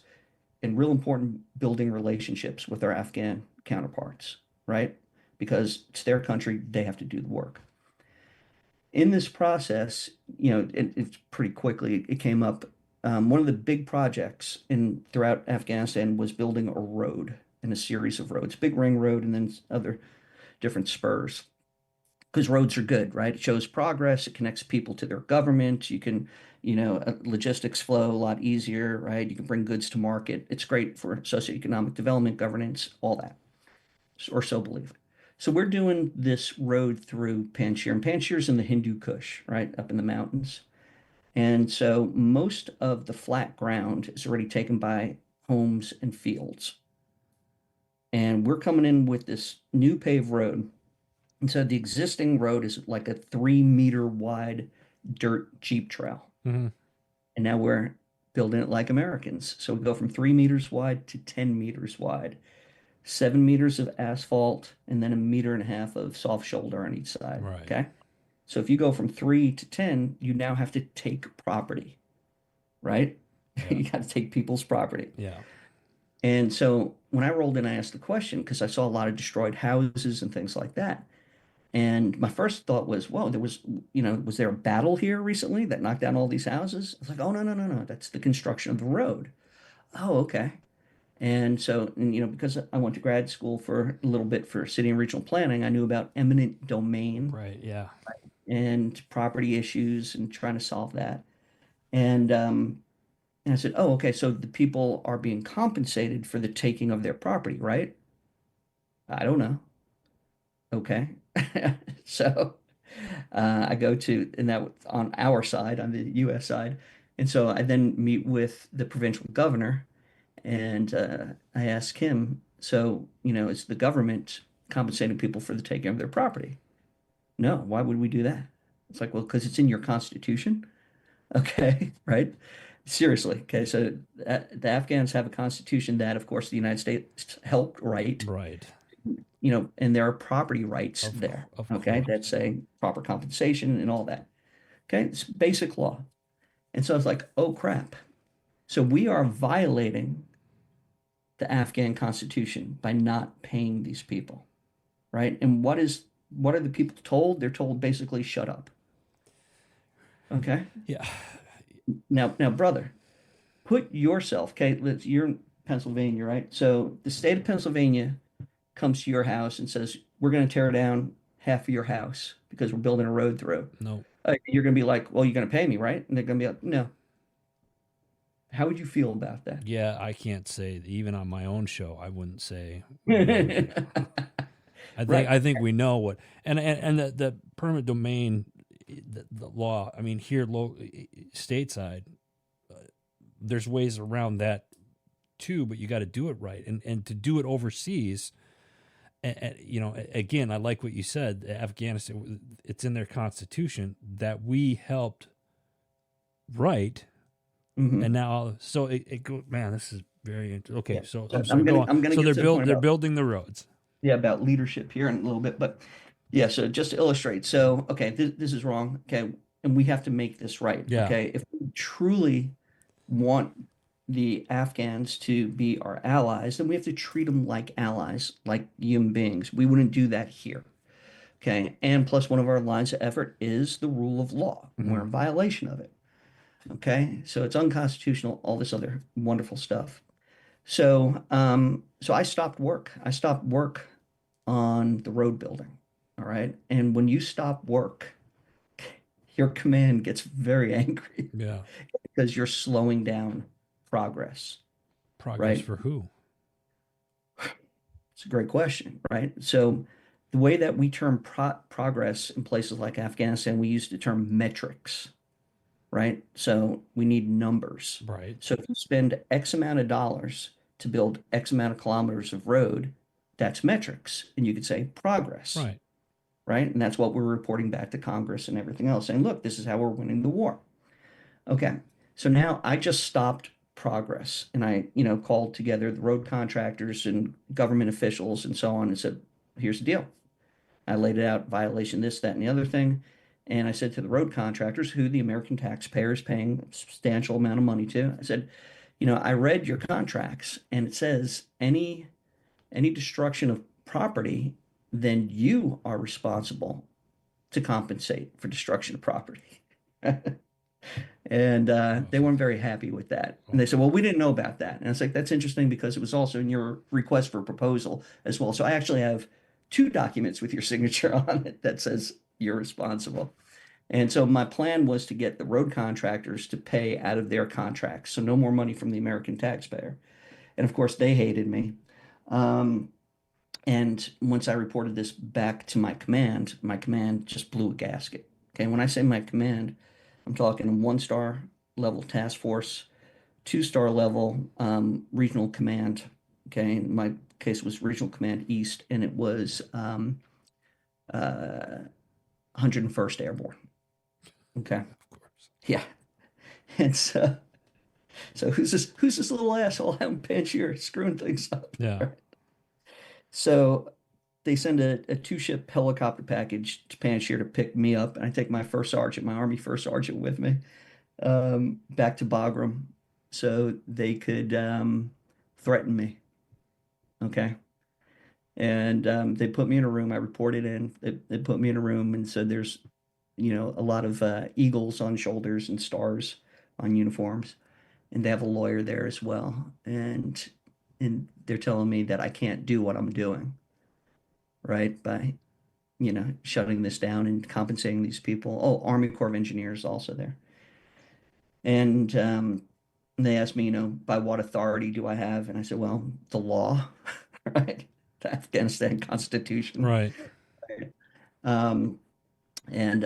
Speaker 2: and real important building relationships with our Afghan counterparts, right? Because it's their country, they have to do the work. In this process, it's pretty quickly it came up. One of the big projects in throughout Afghanistan was building a road and a series of roads, big ring road, and then other different spurs. Because roads are good, right? It shows progress. It connects people to their government. You can, logistics flow a lot easier, right? You can bring goods to market. It's great for socioeconomic development, governance, all that, or so believe. So we're doing this road through Panjshir, and Panjshir's in the Hindu Kush, right, up in the mountains. And so most of the flat ground is already taken by homes and fields. And we're coming in with this new paved road. And so the existing road is like a 3 meter wide dirt Jeep trail.
Speaker 1: Hmm.
Speaker 2: And now we're building it like Americans. So we go from 3 meters wide to 10 meters wide, 7 meters of asphalt, and then a meter and a half of soft shoulder on each side.
Speaker 1: Right.
Speaker 2: Okay. So if you go from 3 to 10, you now have to take property, right?
Speaker 1: Yeah.
Speaker 2: You got to take people's property.
Speaker 1: Yeah.
Speaker 2: And so when I rolled in, I asked the question because I saw a lot of destroyed houses and things like that. And my first thought was, whoa, was there a battle here recently that knocked down all these houses? I was like, oh, no, no, no, no. That's the construction of the road. Oh, okay. And so, because I went to grad school for a little bit for city and regional planning, I knew about eminent domain
Speaker 1: Right. Yeah.
Speaker 2: and property issues and trying to solve that. And, and I said, oh, okay. So the people are being compensated for the taking of their property, right? I don't know. Okay. So I go to, and that on our side, on the US side. And so I then meet with the provincial governor and I ask him, so, is the government compensating people for the taking of their property? No, why would we do that? It's like, well, because it's in your constitution. Okay, right? Seriously. Okay, so the Afghans have a constitution that, of course, the United States helped write,
Speaker 1: Right.
Speaker 2: and there are property rights
Speaker 1: Of
Speaker 2: there,
Speaker 1: of
Speaker 2: okay,
Speaker 1: course.
Speaker 2: that say proper compensation and all that. Okay, it's basic law. And so I was like, oh crap. So we are violating the Afghan constitution by not paying these people, right? And what are the people told? They're told basically shut up. Okay.
Speaker 1: Yeah.
Speaker 2: Now, brother, Put yourself, okay, you're in Pennsylvania, right? So the state of Pennsylvania comes to your house and says, we're going to tear down half of your house because we're building a road through.
Speaker 1: No.
Speaker 2: You're going to be like, well, you're going to pay me, right? And they're going to be like, no. How would you feel about that?
Speaker 1: Yeah, I can't say even on my own show. I wouldn't say no.
Speaker 2: Right.
Speaker 1: I think we know what and the permanent domain, the law. I mean, here, stateside, there's ways around that too, but you got to do it right, and to do it overseas. You know, again, I like what you said. Afghanistan, it's in their constitution that we helped write,
Speaker 2: Hmm.
Speaker 1: and now so it go. Man, this is very interesting. Okay,
Speaker 2: Yeah.
Speaker 1: so
Speaker 2: So
Speaker 1: I'm sorry. Go on.
Speaker 2: I'm gonna
Speaker 1: So
Speaker 2: get to the point
Speaker 1: they're
Speaker 2: about
Speaker 1: building the roads.
Speaker 2: yeah, about leadership here in a little bit, but yeah, so just to illustrate. So, okay, this is wrong. Okay, and we have to make this right.
Speaker 1: Yeah.
Speaker 2: Okay, if we truly want the Afghans to be our allies, then we have to treat them like allies, like human beings. We wouldn't do that here. Okay, and plus one of our lines of effort is the rule of law.
Speaker 1: Mm-hmm.
Speaker 2: We're in violation of it. Okay, so it's unconstitutional, all this other wonderful stuff. So I stopped work. I stopped work on the road building. All right. And when you stop work, your command gets very angry
Speaker 1: Yeah.
Speaker 2: because you're slowing down progress,
Speaker 1: Progress
Speaker 2: right?
Speaker 1: for who?
Speaker 2: It's a great question, right? So the way that we term progress in places like Afghanistan, we use the term metrics, right? So we need numbers.
Speaker 1: Right.
Speaker 2: So if you spend X amount of dollars to build X amount of kilometers of road, that's metrics. And you could say progress,
Speaker 1: Right.
Speaker 2: right? And that's what we're reporting back to Congress and everything else, saying, look, this is how we're winning the war. Okay. So now I just stopped progress and I, called together the road contractors and government officials and so on and said, here's the deal. I laid it out, violation, this, that, and the other thing. And I said to the road contractors, who the American taxpayer is paying a substantial amount of money to, I said, I read your contracts and it says any destruction of property, then you are responsible to compensate for destruction of property. And
Speaker 1: Oh,
Speaker 2: they weren't very happy with that. And they
Speaker 1: okay.
Speaker 2: said, well, we didn't know about that. And I was like, that's interesting because it was also in your request for proposal as well. So I actually have two documents with your signature on it that says you're responsible. And so my plan was to get the road contractors to pay out of their contracts. So no more money from the American taxpayer. And of course, they hated me. Um, and once I reported this back to my command just blew a gasket. Okay, when I say my command, I'm talking 1-star level task force, 2-star level regional command. Okay, in my case was regional command east, and it was 101st Airborne. Okay,
Speaker 1: Of course.
Speaker 2: yeah, and so who's this little asshole out in Panjshir screwing things up?
Speaker 1: Yeah.
Speaker 2: So they send a two-ship helicopter package to Panjshir to pick me up, and I take my first sergeant, my Army first sergeant, with me back to Bagram, so they could threaten me. Okay, and they put me in a room. I reported in. They put me in a room and said there's a lot of eagles on shoulders and stars on uniforms, and they have a lawyer there as well, and they're telling me that I can't do what I'm doing, right? By shutting this down and compensating these people. Oh, Army Corps of Engineers also there. And they asked me, by what authority do I have? And I said, well, the law, right? The Afghanistan Constitution.
Speaker 1: Right.
Speaker 2: Um, and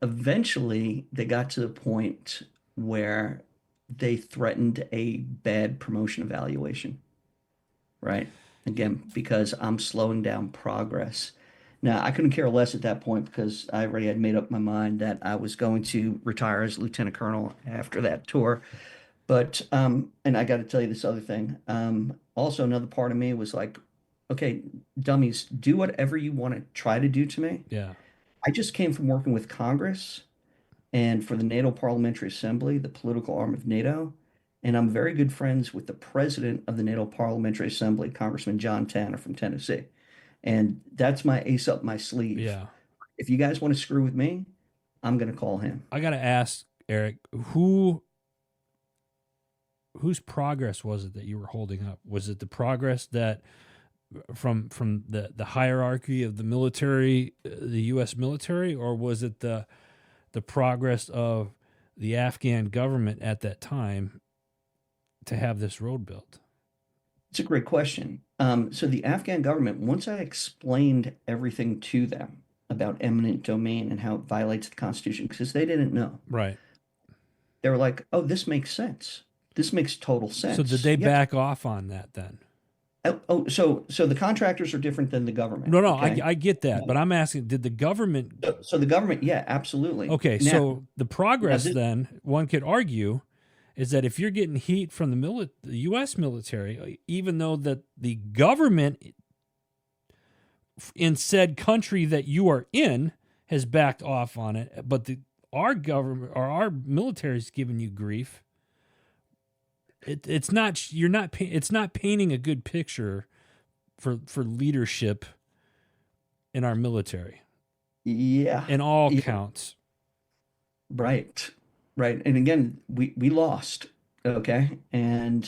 Speaker 2: eventually they got to the point where they threatened a bad promotion evaluation, right? Again, because I'm slowing down progress. Now, I couldn't care less at that point because I already had made up my mind that I was going to retire as lieutenant colonel after that tour. But and I got to tell you this other thing. Also, another part of me was like, okay, dummies, do whatever you want to try to do to me.
Speaker 1: Yeah.
Speaker 2: I just came from working with Congress and for the NATO Parliamentary Assembly, the political arm of NATO. And I'm very good friends with the president of the NATO Parliamentary Assembly, Congressman John Tanner from Tennessee. And that's my ace up my sleeve.
Speaker 1: Yeah.
Speaker 2: If you guys want to screw with me, I'm going to call him.
Speaker 1: I got to ask Eric, who whose progress was it that you were holding up? Was it the progress that from the hierarchy of the military, the U.S. military, or was it the progress of the Afghan government at that time to have this road built?
Speaker 2: It's a great question. So the Afghan government, once I explained everything to them about eminent domain and how it violates the Constitution, because they didn't know,
Speaker 1: Right.
Speaker 2: they were like, "Oh, this makes sense. This makes total
Speaker 1: So did
Speaker 2: sense."
Speaker 1: they
Speaker 2: Yes.
Speaker 1: back off on that then?
Speaker 2: So the contractors are different than the government.
Speaker 1: No, no,
Speaker 2: Okay.
Speaker 1: I get that, but
Speaker 2: No.
Speaker 1: I'm asking, did the government?
Speaker 2: So the government, yeah, absolutely.
Speaker 1: Okay,
Speaker 2: Now,
Speaker 1: so the
Speaker 2: now
Speaker 1: progress
Speaker 2: this,
Speaker 1: then one could argue is that if you're getting heat from the U.S. military, even though that the government in said country that you are in has backed off on it, but our government or our military is giving you grief. It's not you're not it's not painting a good picture for leadership in our military
Speaker 2: yeah,
Speaker 1: in all
Speaker 2: yeah,
Speaker 1: counts.
Speaker 2: right, right. And again, we lost. Okay, and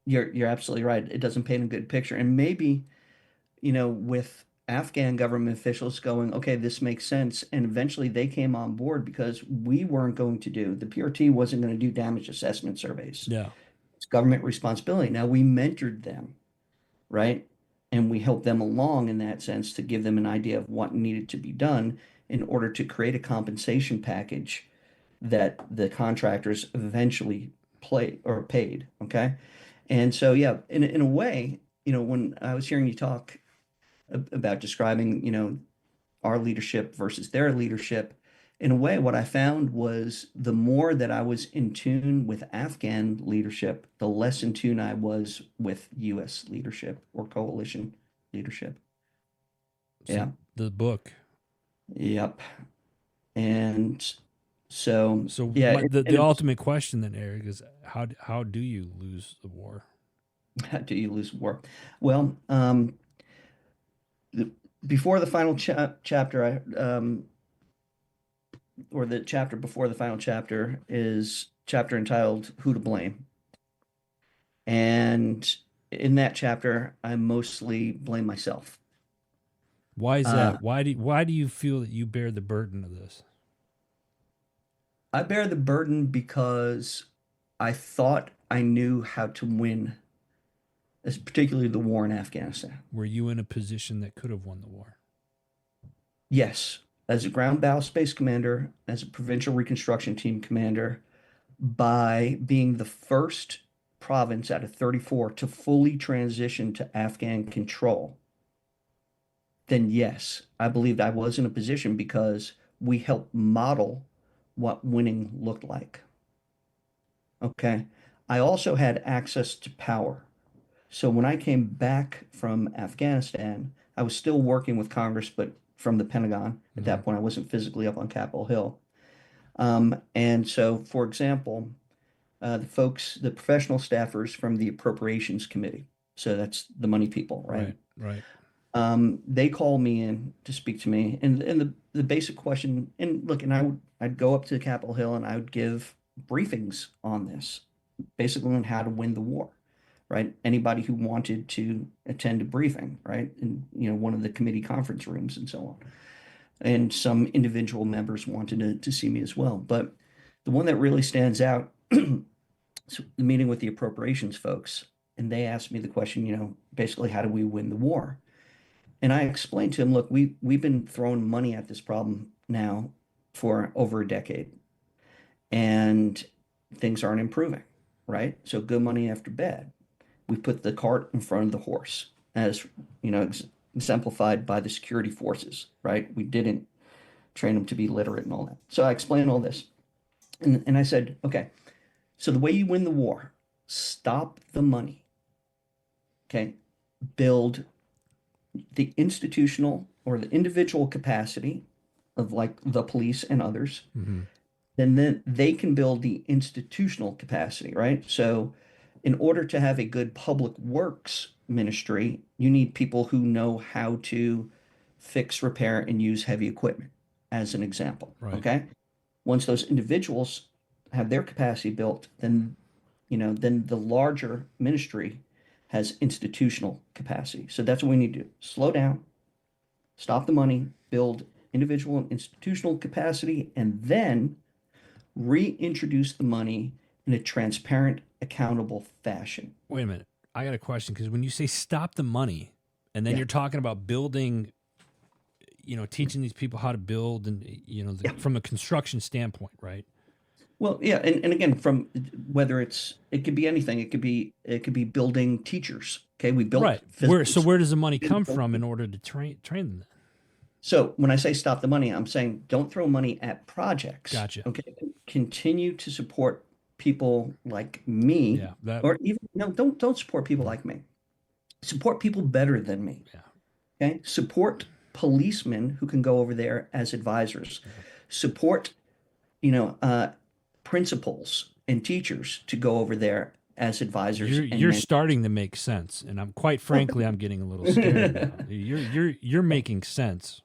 Speaker 2: you're absolutely right. It doesn't paint a good picture. And maybe, with Afghan government officials going, okay, this makes sense. And eventually they came on board because we weren't going to do, the PRT wasn't going to do damage assessment surveys.
Speaker 1: Yeah.
Speaker 2: It's government responsibility. Now we mentored them, right? And we helped them along in that sense to give them an idea of what needed to be done in order to create a compensation package that the contractors eventually play or paid. Okay. And so, yeah, in a way, when I was hearing you talk about describing, our leadership versus their leadership, in a way, what I found was the more that I was in tune with Afghan leadership, the less in tune I was with U.S. leadership or coalition leadership.
Speaker 1: So
Speaker 2: Yeah.
Speaker 1: the book.
Speaker 2: Yep. And so,
Speaker 1: So
Speaker 2: yeah,
Speaker 1: the
Speaker 2: and it was,
Speaker 1: ultimate question then, Eric, is how do you lose the war?
Speaker 2: how do you lose war? Well, the, before the final chapter, or the chapter before the final chapter is chapter entitled "Who to Blame," and in that chapter, I mostly blame myself.
Speaker 1: Why is
Speaker 2: Uh,
Speaker 1: that? Why do you feel that you bear the burden of this?
Speaker 2: I bear the burden because I thought I knew how to win, as particularly the war in Afghanistan.
Speaker 1: Were you in a position that could have won the war?
Speaker 2: Yes, as a ground battle space commander, as a provincial reconstruction team commander, by being the first province out of 34 to fully transition to Afghan control, then yes, I believed I was in a position because we helped model what winning looked like. Okay. I also had access to power. So when I came back from Afghanistan, I was still working with Congress, but from the Pentagon. At
Speaker 1: Mm-hmm.
Speaker 2: that point, I wasn't physically up on Capitol Hill. And so, for example, the professional staffers from the Appropriations Committee, so that's the money people, right?
Speaker 1: Right, right.
Speaker 2: They call me in to speak to me, and the basic question, and look, and I'd go up to Capitol Hill and I would give briefings on this, basically on how to win the war, right? Anybody who wanted to attend a briefing, right, in one of the committee conference rooms and so on, and some individual members wanted to see me as well, but the one that really stands out, so the meeting with the appropriations folks, and they asked me the question, basically, how do we win the war? And I explained to him, look, we've been throwing money at this problem now for over a decade, and things aren't improving, right? So good money after bad. We put the cart in front of the horse, as exemplified by the security forces, right? We didn't train them to be literate and all that. So I explained all this, and I said, okay, so the way you win the war, stop the money, okay? Build the institutional or the individual capacity of like the police and others,
Speaker 1: Mm-hmm.
Speaker 2: then they can build the institutional capacity, right? So in order to have a good public works ministry, you need people who know how to fix, repair, and use heavy equipment, as an example.
Speaker 1: Right.
Speaker 2: Okay. Once those individuals have their capacity built, then then the larger ministry has institutional capacity. So that's what we need to do. Slow down, stop the money, build individual and institutional capacity, and then reintroduce the money in a transparent, accountable fashion.
Speaker 1: Wait a minute. I got a question because when you say stop the money, and then
Speaker 2: Yeah,
Speaker 1: you're talking about building, teaching these people how to build, and
Speaker 2: yeah.
Speaker 1: from a construction standpoint, right?
Speaker 2: Well, yeah, and again, from whether it could be anything. It could be building teachers. Okay, we built
Speaker 1: Right. Where
Speaker 2: physical
Speaker 1: so where does the money come
Speaker 2: schools.
Speaker 1: from in order to train them? Then?
Speaker 2: So when I say stop the money, I'm saying don't throw money at projects.
Speaker 1: Gotcha.
Speaker 2: Okay. Continue to support people like me,
Speaker 1: Yeah. That.
Speaker 2: or even no, don't support people like me. Support people better than me.
Speaker 1: Yeah.
Speaker 2: Okay. Support policemen who can go over there as advisors.
Speaker 1: Yeah.
Speaker 2: Support, you know, uh, principals and teachers to go over there as advisors and
Speaker 1: You're
Speaker 2: mentors.
Speaker 1: starting to make sense, and I'm quite frankly, I'm getting a little scared now. You're making sense.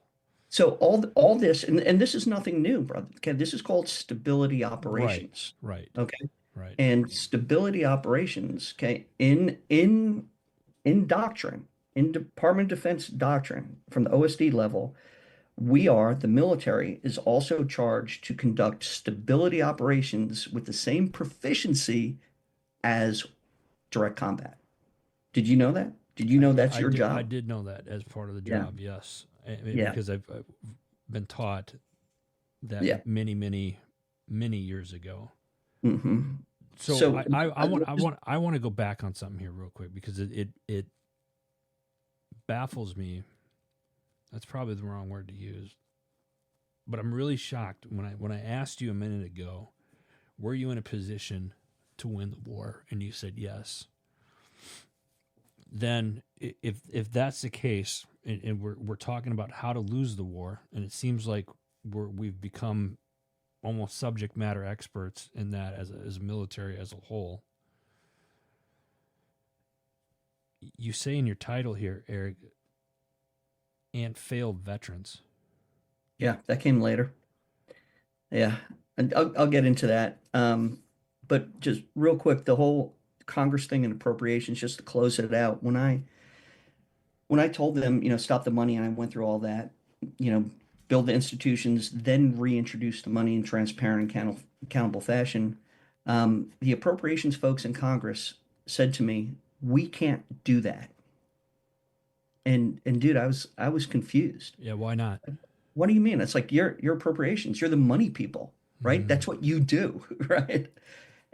Speaker 2: So all this, and this is nothing new, brother. Okay, this is called stability
Speaker 1: Right.
Speaker 2: operations.
Speaker 1: Right.
Speaker 2: Okay,
Speaker 1: Right.
Speaker 2: and stability operations. Okay, in doctrine, in Department of Defense doctrine, from the OSD level, the military is also charged to conduct stability operations with the same proficiency as direct combat. Did you know that? Did you know that's your
Speaker 1: I
Speaker 2: job?
Speaker 1: did know that as part of the
Speaker 2: Yeah,
Speaker 1: job. Yes,
Speaker 2: yeah,
Speaker 1: because I've been taught that
Speaker 2: yeah.
Speaker 1: many years ago.
Speaker 2: Hmm.
Speaker 1: So
Speaker 2: So
Speaker 1: I want to go back on something here real quick because it baffles me. That's probably the wrong word to use, but I'm really shocked when I asked you a minute ago, were you in a position to win the war, and you said yes. Then if that's the case, and we're talking about how to lose the war, and it seems like we've become almost subject matter experts in that as a military as a whole. You say in your title here, Eric, and failed veterans.
Speaker 2: yeah, that came later. Yeah, and I'll get into that. But just real quick, the whole Congress thing and appropriations, just to close it out. When I told them, stop the money, and I went through all that, build the institutions, then reintroduce the money in transparent and accountable fashion. The appropriations folks in Congress said to me, "We can't do that." And dude, I was confused.
Speaker 1: Yeah, why not?
Speaker 2: What do you mean? It's like your appropriations. You're the money people, right?
Speaker 1: Mm,
Speaker 2: That's what you do, right?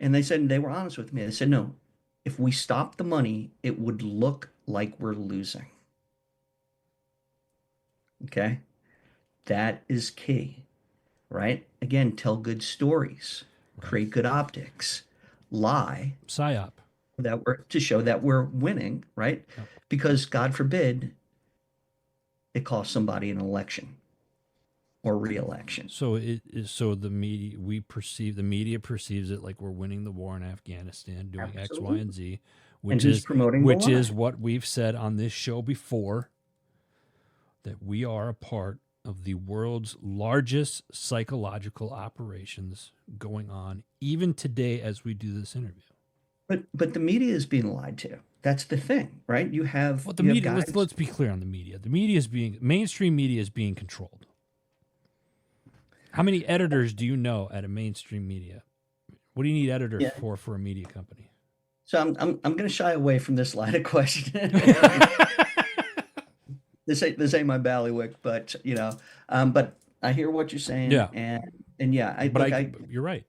Speaker 2: And they said, they were honest with me. They said, no, if we stop the money, it would look like we're losing. Okay. That is key, right? Again, tell good stories,
Speaker 1: right.
Speaker 2: create good optics, lie
Speaker 1: Psyop.
Speaker 2: that we're to show that we're winning, right?
Speaker 1: Yep.
Speaker 2: Because God forbid it costs somebody an election or re-election.
Speaker 1: So it is so the media perceives it like we're winning the war in Afghanistan, doing X, Y, and
Speaker 2: Absolutely.
Speaker 1: Z,
Speaker 2: And
Speaker 1: which
Speaker 2: who's
Speaker 1: is
Speaker 2: promoting the lie?
Speaker 1: what we've said on this show before, that we are a part of the world's largest psychological operations going on even today as we do this interview.
Speaker 2: But the media is being lied to. That's the thing, right? You have
Speaker 1: Well, the
Speaker 2: you have
Speaker 1: media,
Speaker 2: guys.
Speaker 1: let's be clear on the media. The media is being mainstream media is being controlled. How many editors do you know at a mainstream media? What do you need editors
Speaker 2: Yeah.
Speaker 1: for a media company?
Speaker 2: So I'm going to shy away from this line of question. This ain't my ballywick, but but I hear what you're saying,
Speaker 1: Yeah,
Speaker 2: and yeah, I
Speaker 1: but
Speaker 2: look, I
Speaker 1: you're right.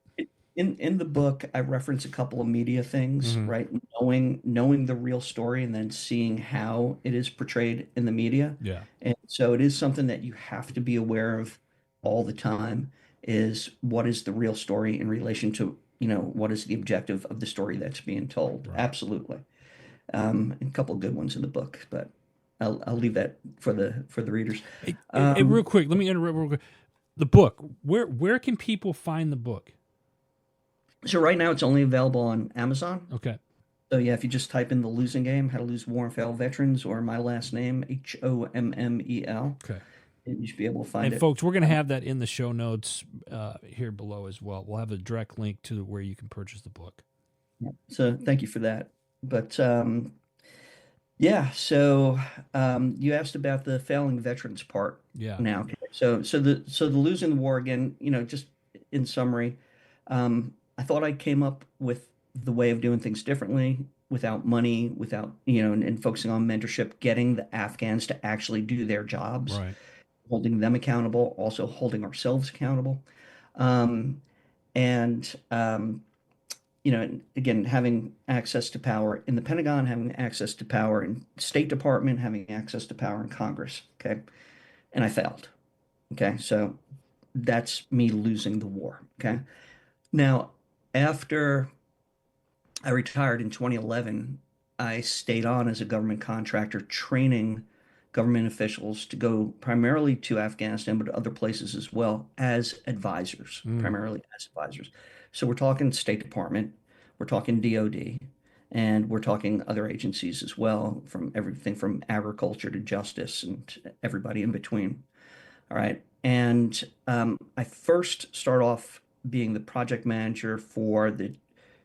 Speaker 2: in the book I reference a couple of media things,
Speaker 1: Hmm.
Speaker 2: right? Knowing the real story and then seeing how it is portrayed in the media,
Speaker 1: Yeah,
Speaker 2: and so it is something that you have to be aware of all the time. Is what is the real story in relation to what is the objective of the story that's being told?
Speaker 1: right.
Speaker 2: Absolutely. And a couple of good ones in the book, but I'll leave that for the readers.
Speaker 1: Hey, real
Speaker 2: Um,
Speaker 1: quick, let me interrupt real quick. The book. Where can people find the book?
Speaker 2: so right now it's only available on Amazon.
Speaker 1: Okay.
Speaker 2: So yeah, if you just type in The Losing Game, How to Lose War and Fail Veterans, or my last name, Hommel,
Speaker 1: Okay.
Speaker 2: You should be able to find
Speaker 1: And
Speaker 2: it.
Speaker 1: folks, we're going to have that in the show notes here below as well. We'll have a direct link to where you can purchase the book.
Speaker 2: So thank you for that. But yeah, so you asked about the failing veterans part
Speaker 1: Yeah.
Speaker 2: now. Okay. So the losing the war again, just in summary, I thought I came up with the way of doing things differently without money, without, and focusing on mentorship, getting the Afghans to actually do their jobs,
Speaker 1: Right.
Speaker 2: holding them accountable, also holding ourselves accountable. Um, and again, having access to power in the Pentagon, having access to power in State Department, having access to power in Congress. Okay. And I failed. Okay. So that's me losing the war. Okay. Now, after I retired in 2011, I stayed on as a government contractor training government officials to go primarily to Afghanistan, but other places as well as advisors,
Speaker 1: Mm.
Speaker 2: primarily as advisors. So we're talking State Department, we're talking DOD, and we're talking other agencies as well, from everything from agriculture to justice and everybody in between. All right. And I first start off being the project manager for the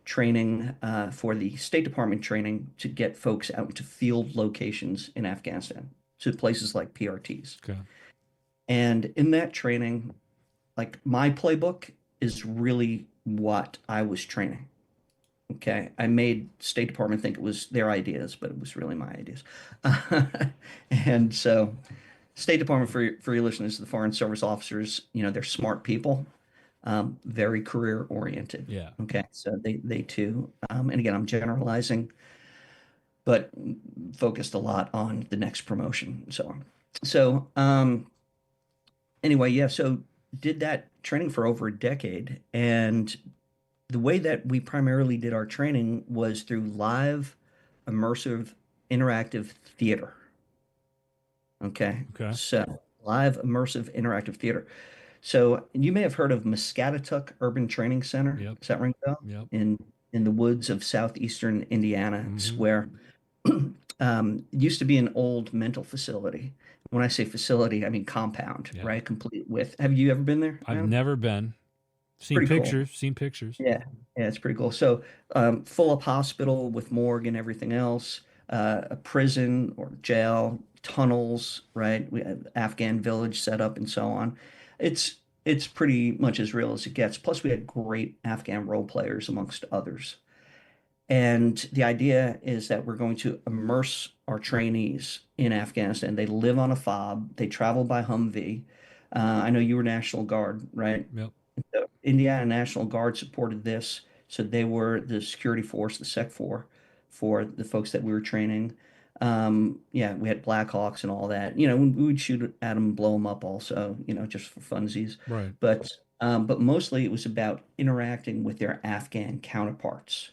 Speaker 2: training, for the State Department training to get folks out to field locations in Afghanistan, to places like PRTs.
Speaker 1: Okay.
Speaker 2: And in that training, like my playbook is really what I was training. Okay. I made State Department think it was their ideas, but it was really my ideas. And so State Department, for your listeners, the Foreign Service officers, they're smart people, very career oriented.
Speaker 1: Yeah.
Speaker 2: Okay, so they too, and again, I'm generalizing, but focused a lot on the next promotion and so on. So anyway, yeah, so did that training for over a decade, and the way that we primarily did our training was through live, immersive, interactive theater. Okay,
Speaker 1: Okay.
Speaker 2: so live, immersive, interactive theater. So you may have heard of Muscatatuck Urban Training Center.
Speaker 1: Yep.
Speaker 2: Does that ring a bell?
Speaker 1: Yep.
Speaker 2: In the woods of southeastern Indiana. It's
Speaker 1: Mm-hmm.
Speaker 2: where it used to be an old mental facility. When I say facility, I mean compound,
Speaker 1: Yeah.
Speaker 2: right? Complete with. Have you ever been there,
Speaker 1: I've
Speaker 2: Adam?
Speaker 1: never been. Seen
Speaker 2: Pretty cool.
Speaker 1: pictures. Seen pictures.
Speaker 2: Yeah, yeah, it's pretty cool. So, full up hospital with morgue and everything else, a prison or jail, tunnels, right? We have Afghan village set up and so on. It's pretty much as real as it gets. Plus, we had great Afghan role players amongst others. And the idea is that we're going to immerse our trainees in Afghanistan. They live on a fob. They travel by Humvee. I know you were National Guard, right?
Speaker 1: Yep.
Speaker 2: The Indiana National Guard supported this, so they were the security force, the Sec 4, for the folks that we were training. Yeah, we had Blackhawks and all that. We would shoot at them, blow them up, also, just for funsies.
Speaker 1: Right.
Speaker 2: But mostly it was about interacting with their Afghan counterparts.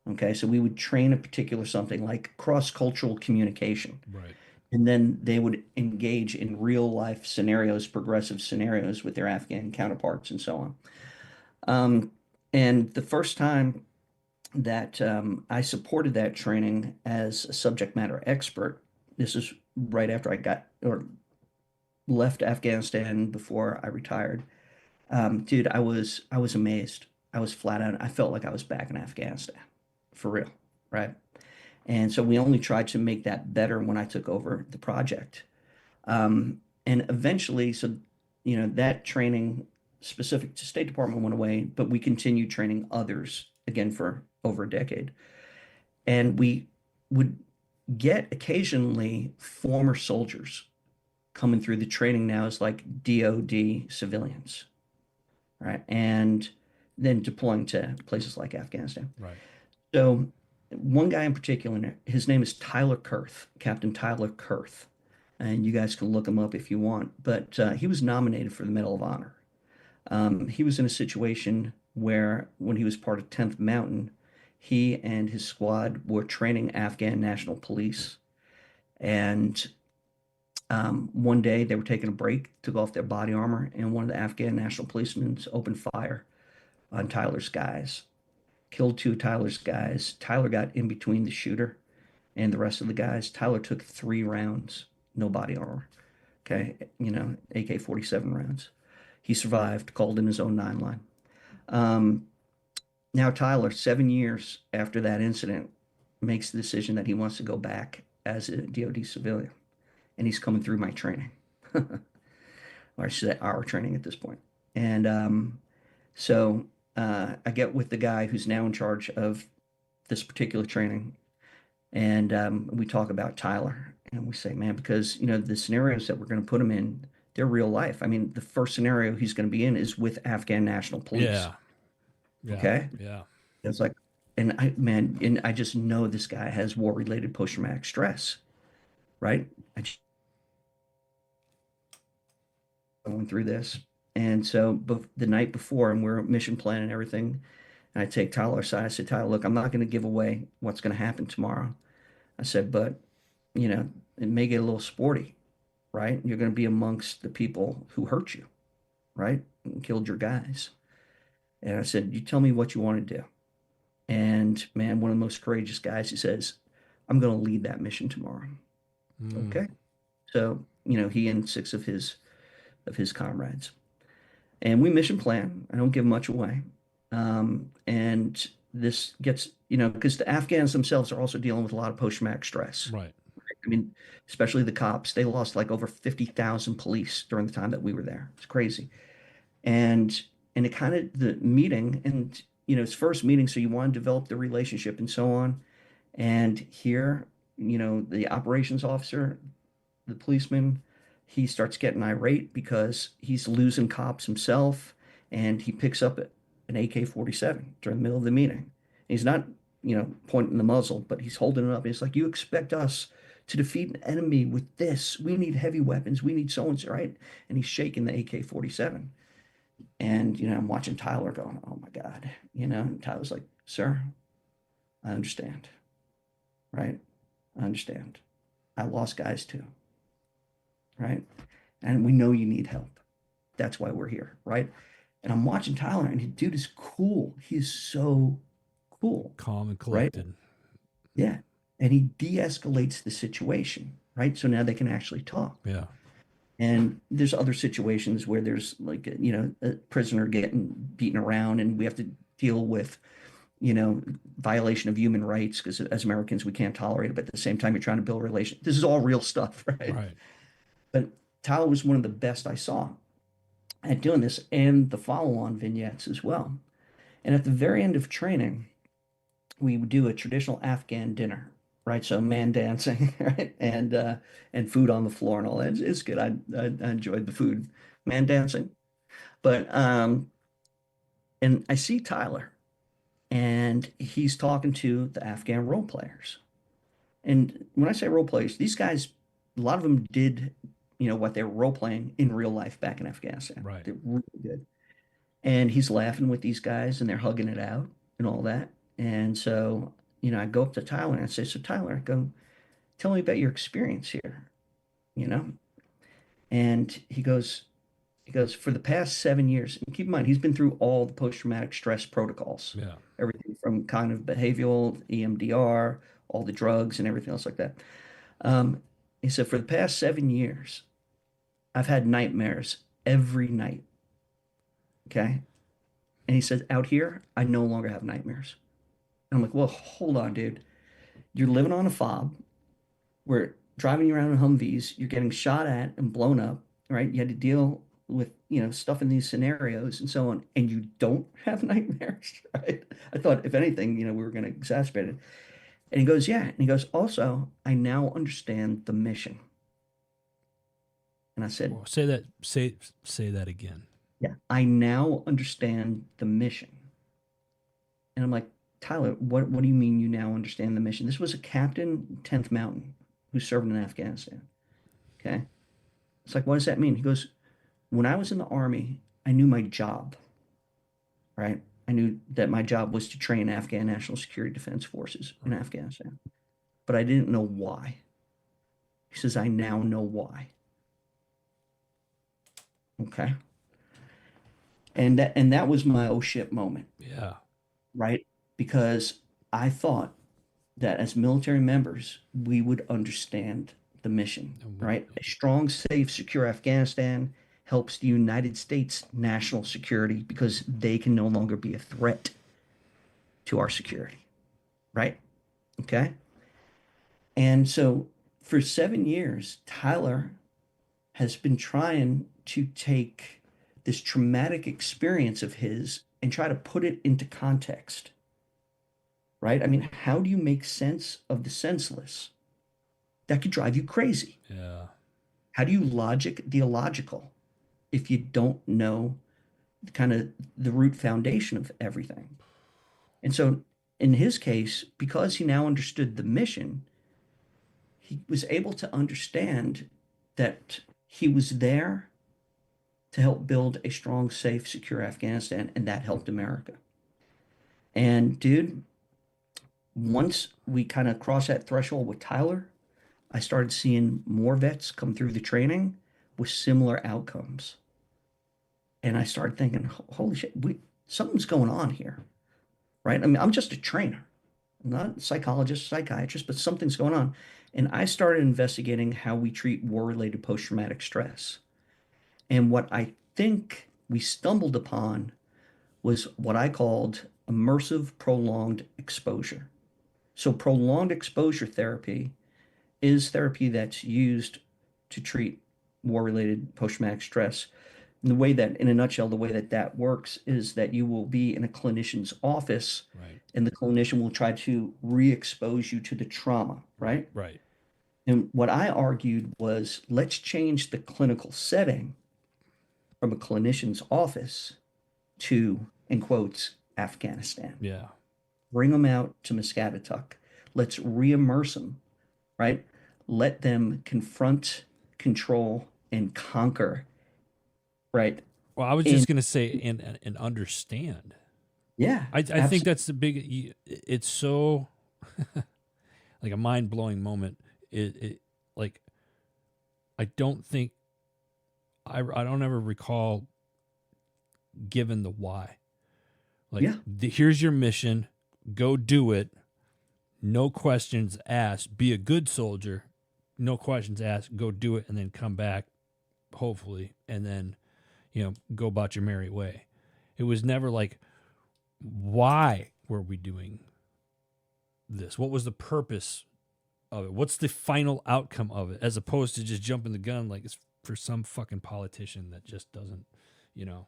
Speaker 2: Okay, so we would train a particular something like cross-cultural communication,
Speaker 1: Right.
Speaker 2: and then they would engage in real life scenarios, progressive scenarios with their Afghan counterparts and so on. Um, and the first time that I supported that training as a subject matter expert, this is right after I got or left Afghanistan before I retired. Dude, I was amazed. I was flat out. I felt like I was back in Afghanistan, for real, right? And so we only tried to make that better when I took over the project. And eventually, so that training specific to State Department went away, but we continued training others again for over a decade. And we would get occasionally former soldiers coming through the training now as like DOD civilians, right? And then deploying to places like Afghanistan.
Speaker 1: Right.
Speaker 2: So one guy in particular, his name is Tyler Kurth, Captain Tyler Kurth, and you guys can look him up if you want. But he was nominated for the Medal of Honor. He was in a situation where, when he was part of 10th Mountain, he and his squad were training Afghan National Police. And one day they were taking a break, took off their body armor, and one of the Afghan National Policemen opened fire on Tyler's guys, killed two of Tyler's guys. Tyler got in between the shooter and the rest of the guys. Tyler took 3 rounds, no body armor. Okay. AK-47 rounds. He survived, called in his own 9 line. Um, Now Tyler, 7 years after that incident, makes the decision that he wants to go back as a DoD civilian, and he's coming through my training, or I should say our training at this point. And so I get with the guy who's now in charge of this particular training, and we talk about Tyler, and we say, man, because the scenarios that we're going to put him in, they're real life. I mean, the first scenario he's going to be in is with Afghan National Police.
Speaker 1: Yeah. Yeah.
Speaker 2: Okay.
Speaker 1: Yeah.
Speaker 2: It's like, and I just know this guy has war-related post-traumatic stress, right? I just going through this. And so the night before, and we're mission planning everything, and I take Tyler aside. I said, Tyler, look, I'm not going to give away what's going to happen tomorrow. I said, but, it may get a little sporty, right? You're going to be amongst the people who hurt you, right? And killed your guys. And I said, you tell me what you want to do. And man, one of the most courageous guys, he says, I'm going to lead that mission tomorrow.
Speaker 1: Mm.
Speaker 2: Okay. So, he and six of his comrades. And we mission plan. I don't give much away. And this gets, because the Afghans themselves are also dealing with a lot of post-traumatic stress.
Speaker 1: Right.
Speaker 2: I mean, especially the cops, they lost like over 50,000 police during the time that we were there. It's crazy. And and it kind of the meeting and it's first meeting, so you want to develop the relationship and so on. And here, the operations officer, the policeman, he starts getting irate because he's losing cops himself, and he picks up an AK-47 during the middle of the meeting. He's not, pointing the muzzle, but he's holding it up. It's like, you expect us to defeat an enemy with this? We need heavy weapons. We need so and so, right? And he's shaking the AK-47. And, I'm watching Tyler going, oh my God, and Tyler's like, sir, I understand, right? I understand. I lost guys too, right? And we know you need help. That's why we're here, right? And I'm watching Tyler, and the dude is cool. He's so cool,
Speaker 1: Calm and
Speaker 2: right?
Speaker 1: collected.
Speaker 2: Yeah. And he de-escalates the situation, right? So now they can actually talk.
Speaker 1: Yeah.
Speaker 2: And there's other situations where there's like, a prisoner getting beaten around, and we have to deal with, violation of human rights because as Americans, we can't tolerate it. But at the same time, you're trying to build relations. This is all real stuff, right?
Speaker 1: Right.
Speaker 2: But Tyler was one of the best I saw at doing this, and the follow-on vignettes as well. And at the very end of training, we would do a traditional Afghan dinner, right? So man dancing, right? And food on the floor and all that. It's good. I enjoyed the food, man dancing. But and I see Tyler, and he's talking to the Afghan role players. And when I say role players, these guys, a lot of them did, what they were role playing in real life back in Afghanistan.
Speaker 1: Right.
Speaker 2: They're really good. And he's laughing with these guys, and they're hugging it out and all that. And so, I go up to Tyler and I say, so Tyler, I go, tell me about your experience here, you know? And he goes, for the past 7 years, and keep in mind, he's been through all the post-traumatic stress protocols,
Speaker 1: Yeah.
Speaker 2: everything from kind of behavioral, EMDR, all the drugs and everything else like that. Um, he said, for the past 7 years, I've had nightmares every night. Okay. And he said, out here, I no longer have nightmares. And I'm like, well, hold on, dude. You're living on a fob. We're driving you around in Humvees. You're getting shot at and blown up, right? You had to deal with, stuff in these scenarios and so on, and you don't have nightmares, right? I thought, if anything, we were going to exacerbate it. And he goes, yeah. And he goes, also, I now understand the mission. And I said,
Speaker 1: Well, say that. Say that again.
Speaker 2: yeah, I now understand the mission. And I'm like, Tyler, what do you mean you now understand the mission? This was a captain, 10th Mountain, who served in Afghanistan. Okay. It's like, what does that mean? He goes, when I was in the army, I knew my job, right? I knew that my job was to train Afghan National Security Defense Forces in
Speaker 1: Right.
Speaker 2: Afghanistan, but I didn't know why. He says, I now know why. Okay. And that was my oh shit moment,
Speaker 1: Yeah.
Speaker 2: right? Because I thought that as military members, we would understand the mission,
Speaker 1: And
Speaker 2: right? A strong, safe, secure Afghanistan helps the United States national security because they can no longer be a threat to our security, right? Okay. And so for 7 years, Tyler has been trying to take this traumatic experience of his and try to put it into context, right? I mean, how do you make sense of the senseless? That could drive you crazy.
Speaker 1: yeah.
Speaker 2: How do you logic the illogical if you don't know kind of the root foundation of everything? And so in his case, because he now understood the mission, he was able to understand that he was there to help build a strong, safe, secure Afghanistan, and that helped America. And dude, once we kind of crossed that threshold with Tyler, I started seeing more vets come through the training with similar outcomes. And I started thinking, holy shit, something's going on here, right? I mean, I'm just a trainer, I'm not a psychologist, psychiatrist, but something's going on. And I started investigating how we treat war-related post-traumatic stress. And what I think we stumbled upon was what I called immersive prolonged exposure. So prolonged exposure therapy is therapy that's used to treat war-related post-traumatic stress. And the way that, in a nutshell, the way that that works is that you will be in a clinician's office
Speaker 1: Right.
Speaker 2: and the clinician will try to re-expose you to the trauma,
Speaker 1: Right.
Speaker 2: right?
Speaker 1: Right.
Speaker 2: And what I argued was let's change the clinical setting from a clinician's office to, in quotes, Afghanistan.
Speaker 1: Yeah.
Speaker 2: Bring them out to Muscatatuck. Let's re-immerse them, right? Let them confront, control, and conquer, right?
Speaker 1: Well, I was
Speaker 2: In
Speaker 1: just gonna say and understand.
Speaker 2: Yeah,
Speaker 1: I think
Speaker 2: absolutely.
Speaker 1: that's the big. It's so like a mind blowing moment. It like I don't think I don't ever recall given the why. Like
Speaker 2: Yeah.
Speaker 1: here's your mission, go do it. No questions asked. Be a good soldier. No questions asked. Go do it, and then come back, hopefully, and then go about your merry way. It was never like, why were we doing this? What was the purpose of it? What's the final outcome of it? As opposed to just jumping the gun like it's for some fucking politician that just doesn't, you know.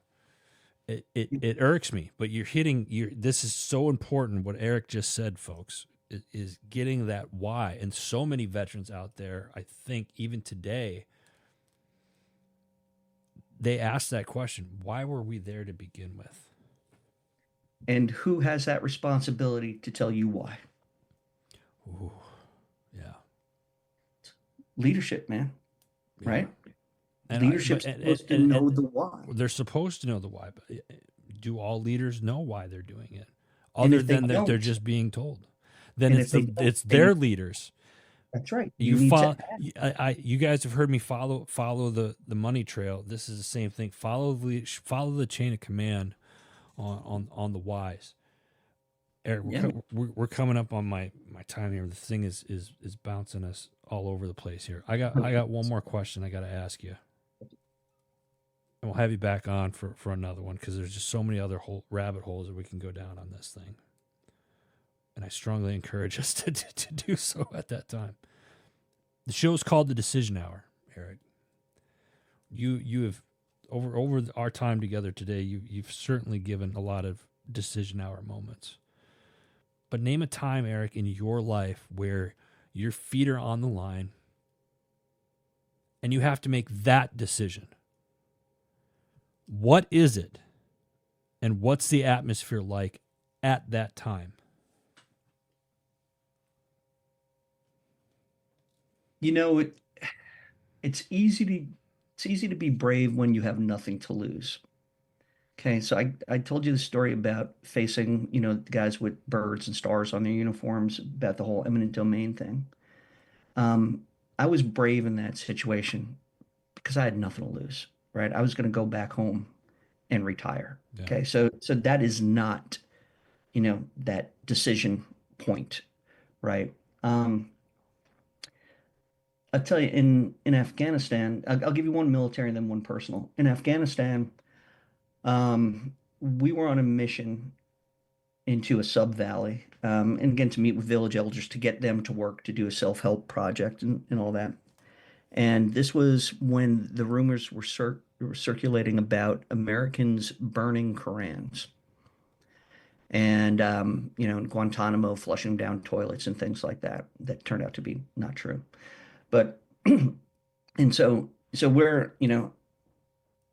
Speaker 1: It irks me, but this is so important what Eric just said, folks, is getting that why. And so many veterans out there, I think even today, they ask that question, why were we there to begin with?
Speaker 2: And who has that responsibility to tell you why?
Speaker 1: Ooh, yeah,
Speaker 2: Leadership, man,
Speaker 1: yeah.
Speaker 2: right?
Speaker 1: And I but
Speaker 2: Leadership's supposed to
Speaker 1: and
Speaker 2: know the why.
Speaker 1: they're supposed to know the why, but do all leaders know why they're doing it?
Speaker 2: And
Speaker 1: Other
Speaker 2: if they
Speaker 1: than that they're
Speaker 2: don't,
Speaker 1: just being told. Then
Speaker 2: and if they don't,
Speaker 1: it's
Speaker 2: then
Speaker 1: their leaders.
Speaker 2: that's right. You
Speaker 1: You
Speaker 2: need to
Speaker 1: follow. You guys have heard me follow the money trail. This is the same thing. Follow the chain of command on the whys. Eric,
Speaker 2: yeah.
Speaker 1: we're coming up on my time here. The thing is bouncing us all over the place here. I got one more question I got to ask you, and we'll have you back on for another one because there's just so many other rabbit holes that we can go down on this thing, and I strongly encourage us to do so at that time. The show's called The Decision Hour, Eric. You have over our time together today. You've certainly given a lot of decision hour moments. But name a time, Eric, in your life where your feet are on the line and you have to make that decision. What is it? And what's the atmosphere like at that time?
Speaker 2: You know, it's easy to it's easy to be brave when you have nothing to lose. Okay, so I told you the story about facing, the guys with birds and stars on their uniforms about the whole eminent domain thing. Um, I was brave in that situation because I had nothing to lose, right? I was going to go back home and retire.
Speaker 1: Yeah.
Speaker 2: Okay, so that is not, that decision point, right? Um, I'll tell you, in Afghanistan, I'll give you one military and then one personal. In Afghanistan, we were on a mission into a sub valley, and again to meet with village elders to get them to work to do a self-help project and all that. And this was when the rumors were circulating about Americans burning Korans and in Guantanamo flushing down toilets and things like that that turned out to be not true. But and so we're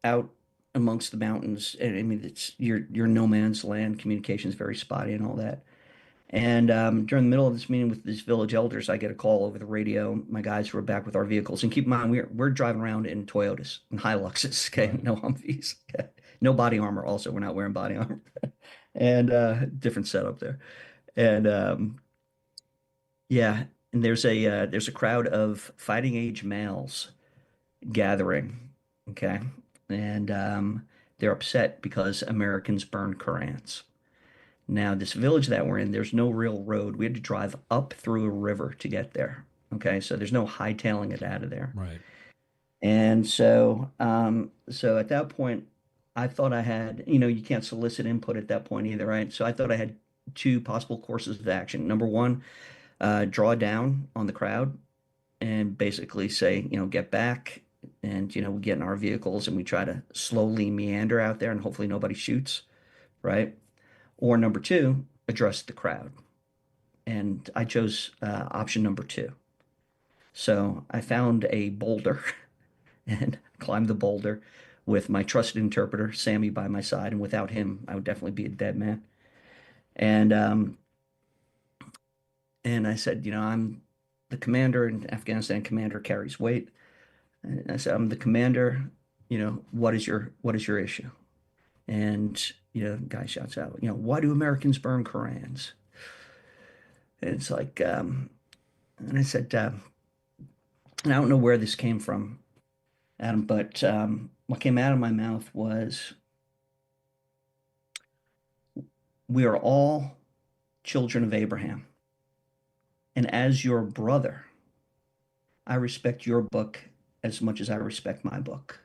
Speaker 2: out amongst the mountains, and I mean it's your no man's land. Communication is very spotty and all that. And during the middle of this meeting with these village elders, I get a call over the radio. My guys were back with our vehicles, and keep in mind we're driving around in Toyotas and Hiluxes, okay,
Speaker 1: Right.
Speaker 2: no Humvees, okay? No body armor. Also, we're not wearing body armor, and different setup there. And yeah, and there's a crowd of fighting age males gathering, okay, and they're upset because Americans burn Korans. Now, this village that we're in, there's no real road. We had to drive up through a river to get there. Okay, so there's no hightailing it out of there.
Speaker 1: Right.
Speaker 2: And so at that point, I thought I had, you can't solicit input at that point either, right? So I thought I had two possible courses of action. Number one, draw down on the crowd and basically say, get back. And, we get in our vehicles and we try to slowly meander out there and hopefully nobody shoots, right? Or number two, address the crowd. And I chose option number two. So I found a boulder and climbed the boulder with my trusted interpreter, Sammy, by my side. And without him, I would definitely be a dead man. And and I said, I'm the commander, and Afghanistan commander carries weight. And I said, I'm the commander. What is your issue? And the guy shouts out, why do Americans burn Korans? And it's like, and I said, and I don't know where this came from, Adam, but what came out of my mouth was, we are all children of Abraham. And as your brother, I respect your book as much as I respect my book.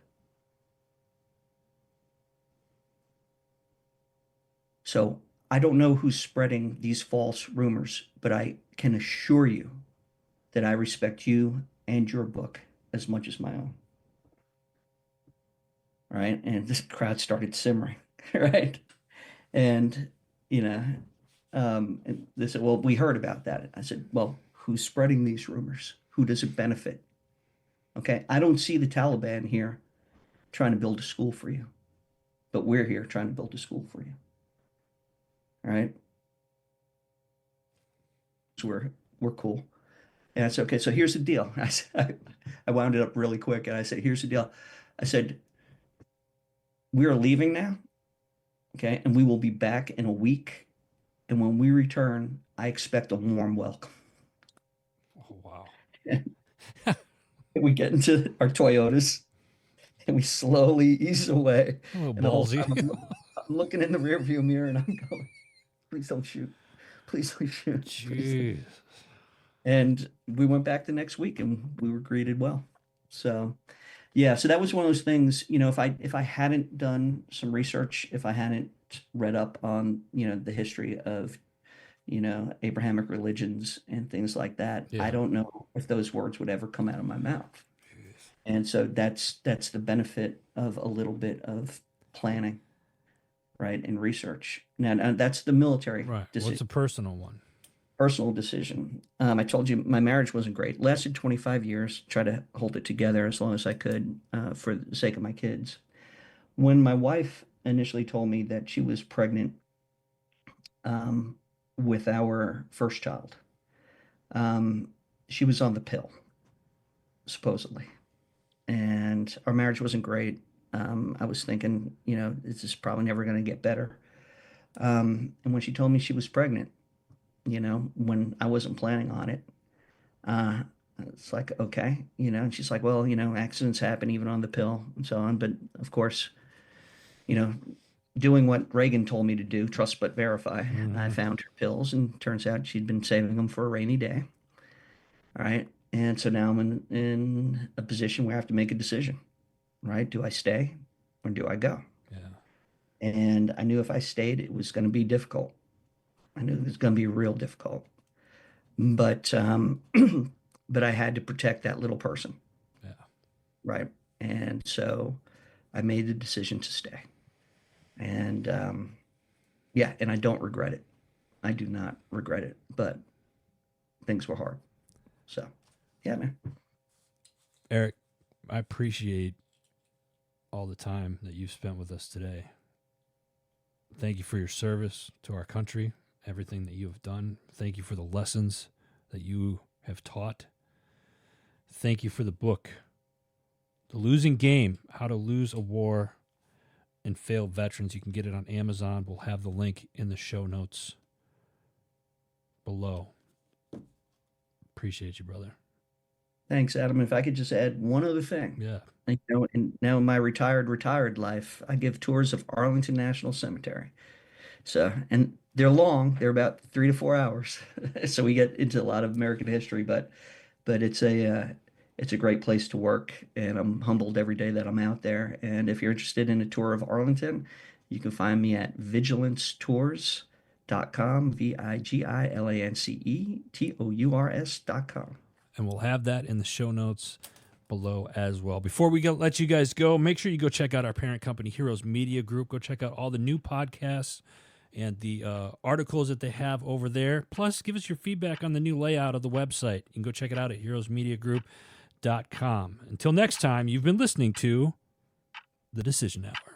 Speaker 2: So I don't know who's spreading these false rumors, but I can assure you that I respect you and your book as much as my own. Right. And this crowd started simmering. Right. And, you know, and they said, well, we heard about that. I said, well, who's spreading these rumors? Who does it benefit? Okay. I don't see the Taliban here trying to build a school for you, but we're here trying to build a school for you. All right. So we're cool. And I said, okay, so here's the deal. I said, I wound it up really quick and I said, here's the deal. I said, we are leaving now. Okay. And we will be back in a week. And when we return, I expect a warm welcome.
Speaker 1: Oh, wow.
Speaker 2: And we get into our Toyotas and we slowly ease away.
Speaker 1: A little
Speaker 2: And the whole
Speaker 1: ballsy.
Speaker 2: time I'm looking in the rearview mirror and I'm going, please don't shoot. Please don't shoot. Please.
Speaker 1: Jeez.
Speaker 2: And we went back the next week and we were greeted well. So yeah, so that was one of those things, if I hadn't done some research, if I hadn't read up on, the history of, Abrahamic religions and things like that, I
Speaker 1: Yeah.
Speaker 2: don't know if those words would ever come out of my mouth.
Speaker 1: Jeez.
Speaker 2: And so that's the benefit of a little bit of planning, right, and research. Now that's the military
Speaker 1: Right. What's
Speaker 2: decision,
Speaker 1: a personal one?
Speaker 2: personal decision. I told you my marriage wasn't great. Lasted 25 years. Tried to hold it together as long as I could for the sake of my kids. When my wife initially told me that she was pregnant um, with our first child, um, she was on the pill, supposedly, and our marriage wasn't great. I was thinking, this is probably never going to get better. And when she told me she was pregnant, when I wasn't planning on it, uh, it's like, okay, and she's like, well, accidents happen even on the pill and so on. But of course, you know, doing what Reagan told me to do, trust but verify. I
Speaker 1: Hmm.
Speaker 2: found her pills and turns out she'd been saving them for a rainy day. All right. And so now I'm in a position where I have to make a decision, right? Do I stay or do I go?
Speaker 1: Yeah.
Speaker 2: And I knew if I stayed, it was going to be difficult. I knew it was going to be real difficult. But but I had to protect that little person,
Speaker 1: Yeah.
Speaker 2: right? And so I made the decision to stay. And yeah, and I don't regret it. I do not regret it, but things were hard. So, yeah, man.
Speaker 1: Eric, I appreciate all the time that you've spent with us today. Thank you for your service to our country, everything that you have done. Thank you for the lessons that you have taught. Thank you for the book, The Losing Game, How to Lose a War and Fail Veterans. You can get it on Amazon. We'll have the link in the show notes below. Appreciate you, brother.
Speaker 2: Thanks, Adam. If I could just add one other thing.
Speaker 1: Yeah.
Speaker 2: Now in my retired life, I give tours of Arlington National Cemetery. So, and they're long, they're about 3 to 4 hours. So we get into a lot of American history, but it's a great place to work, and I'm humbled every day that I'm out there. And if you're interested in a tour of Arlington, you can find me at vigilancetours.com, VIGILANCETOURS.com.
Speaker 1: And we'll have that in the show notes below as well. Before we let you guys go, make sure you go check out our parent company, Heroes Media Group. Go check out all the new podcasts and the articles that they have over there. Plus, give us your feedback on the new layout of the website. You can go check it out at heroesmediagroup.com. Until next time, you've been listening to The Decision Hour.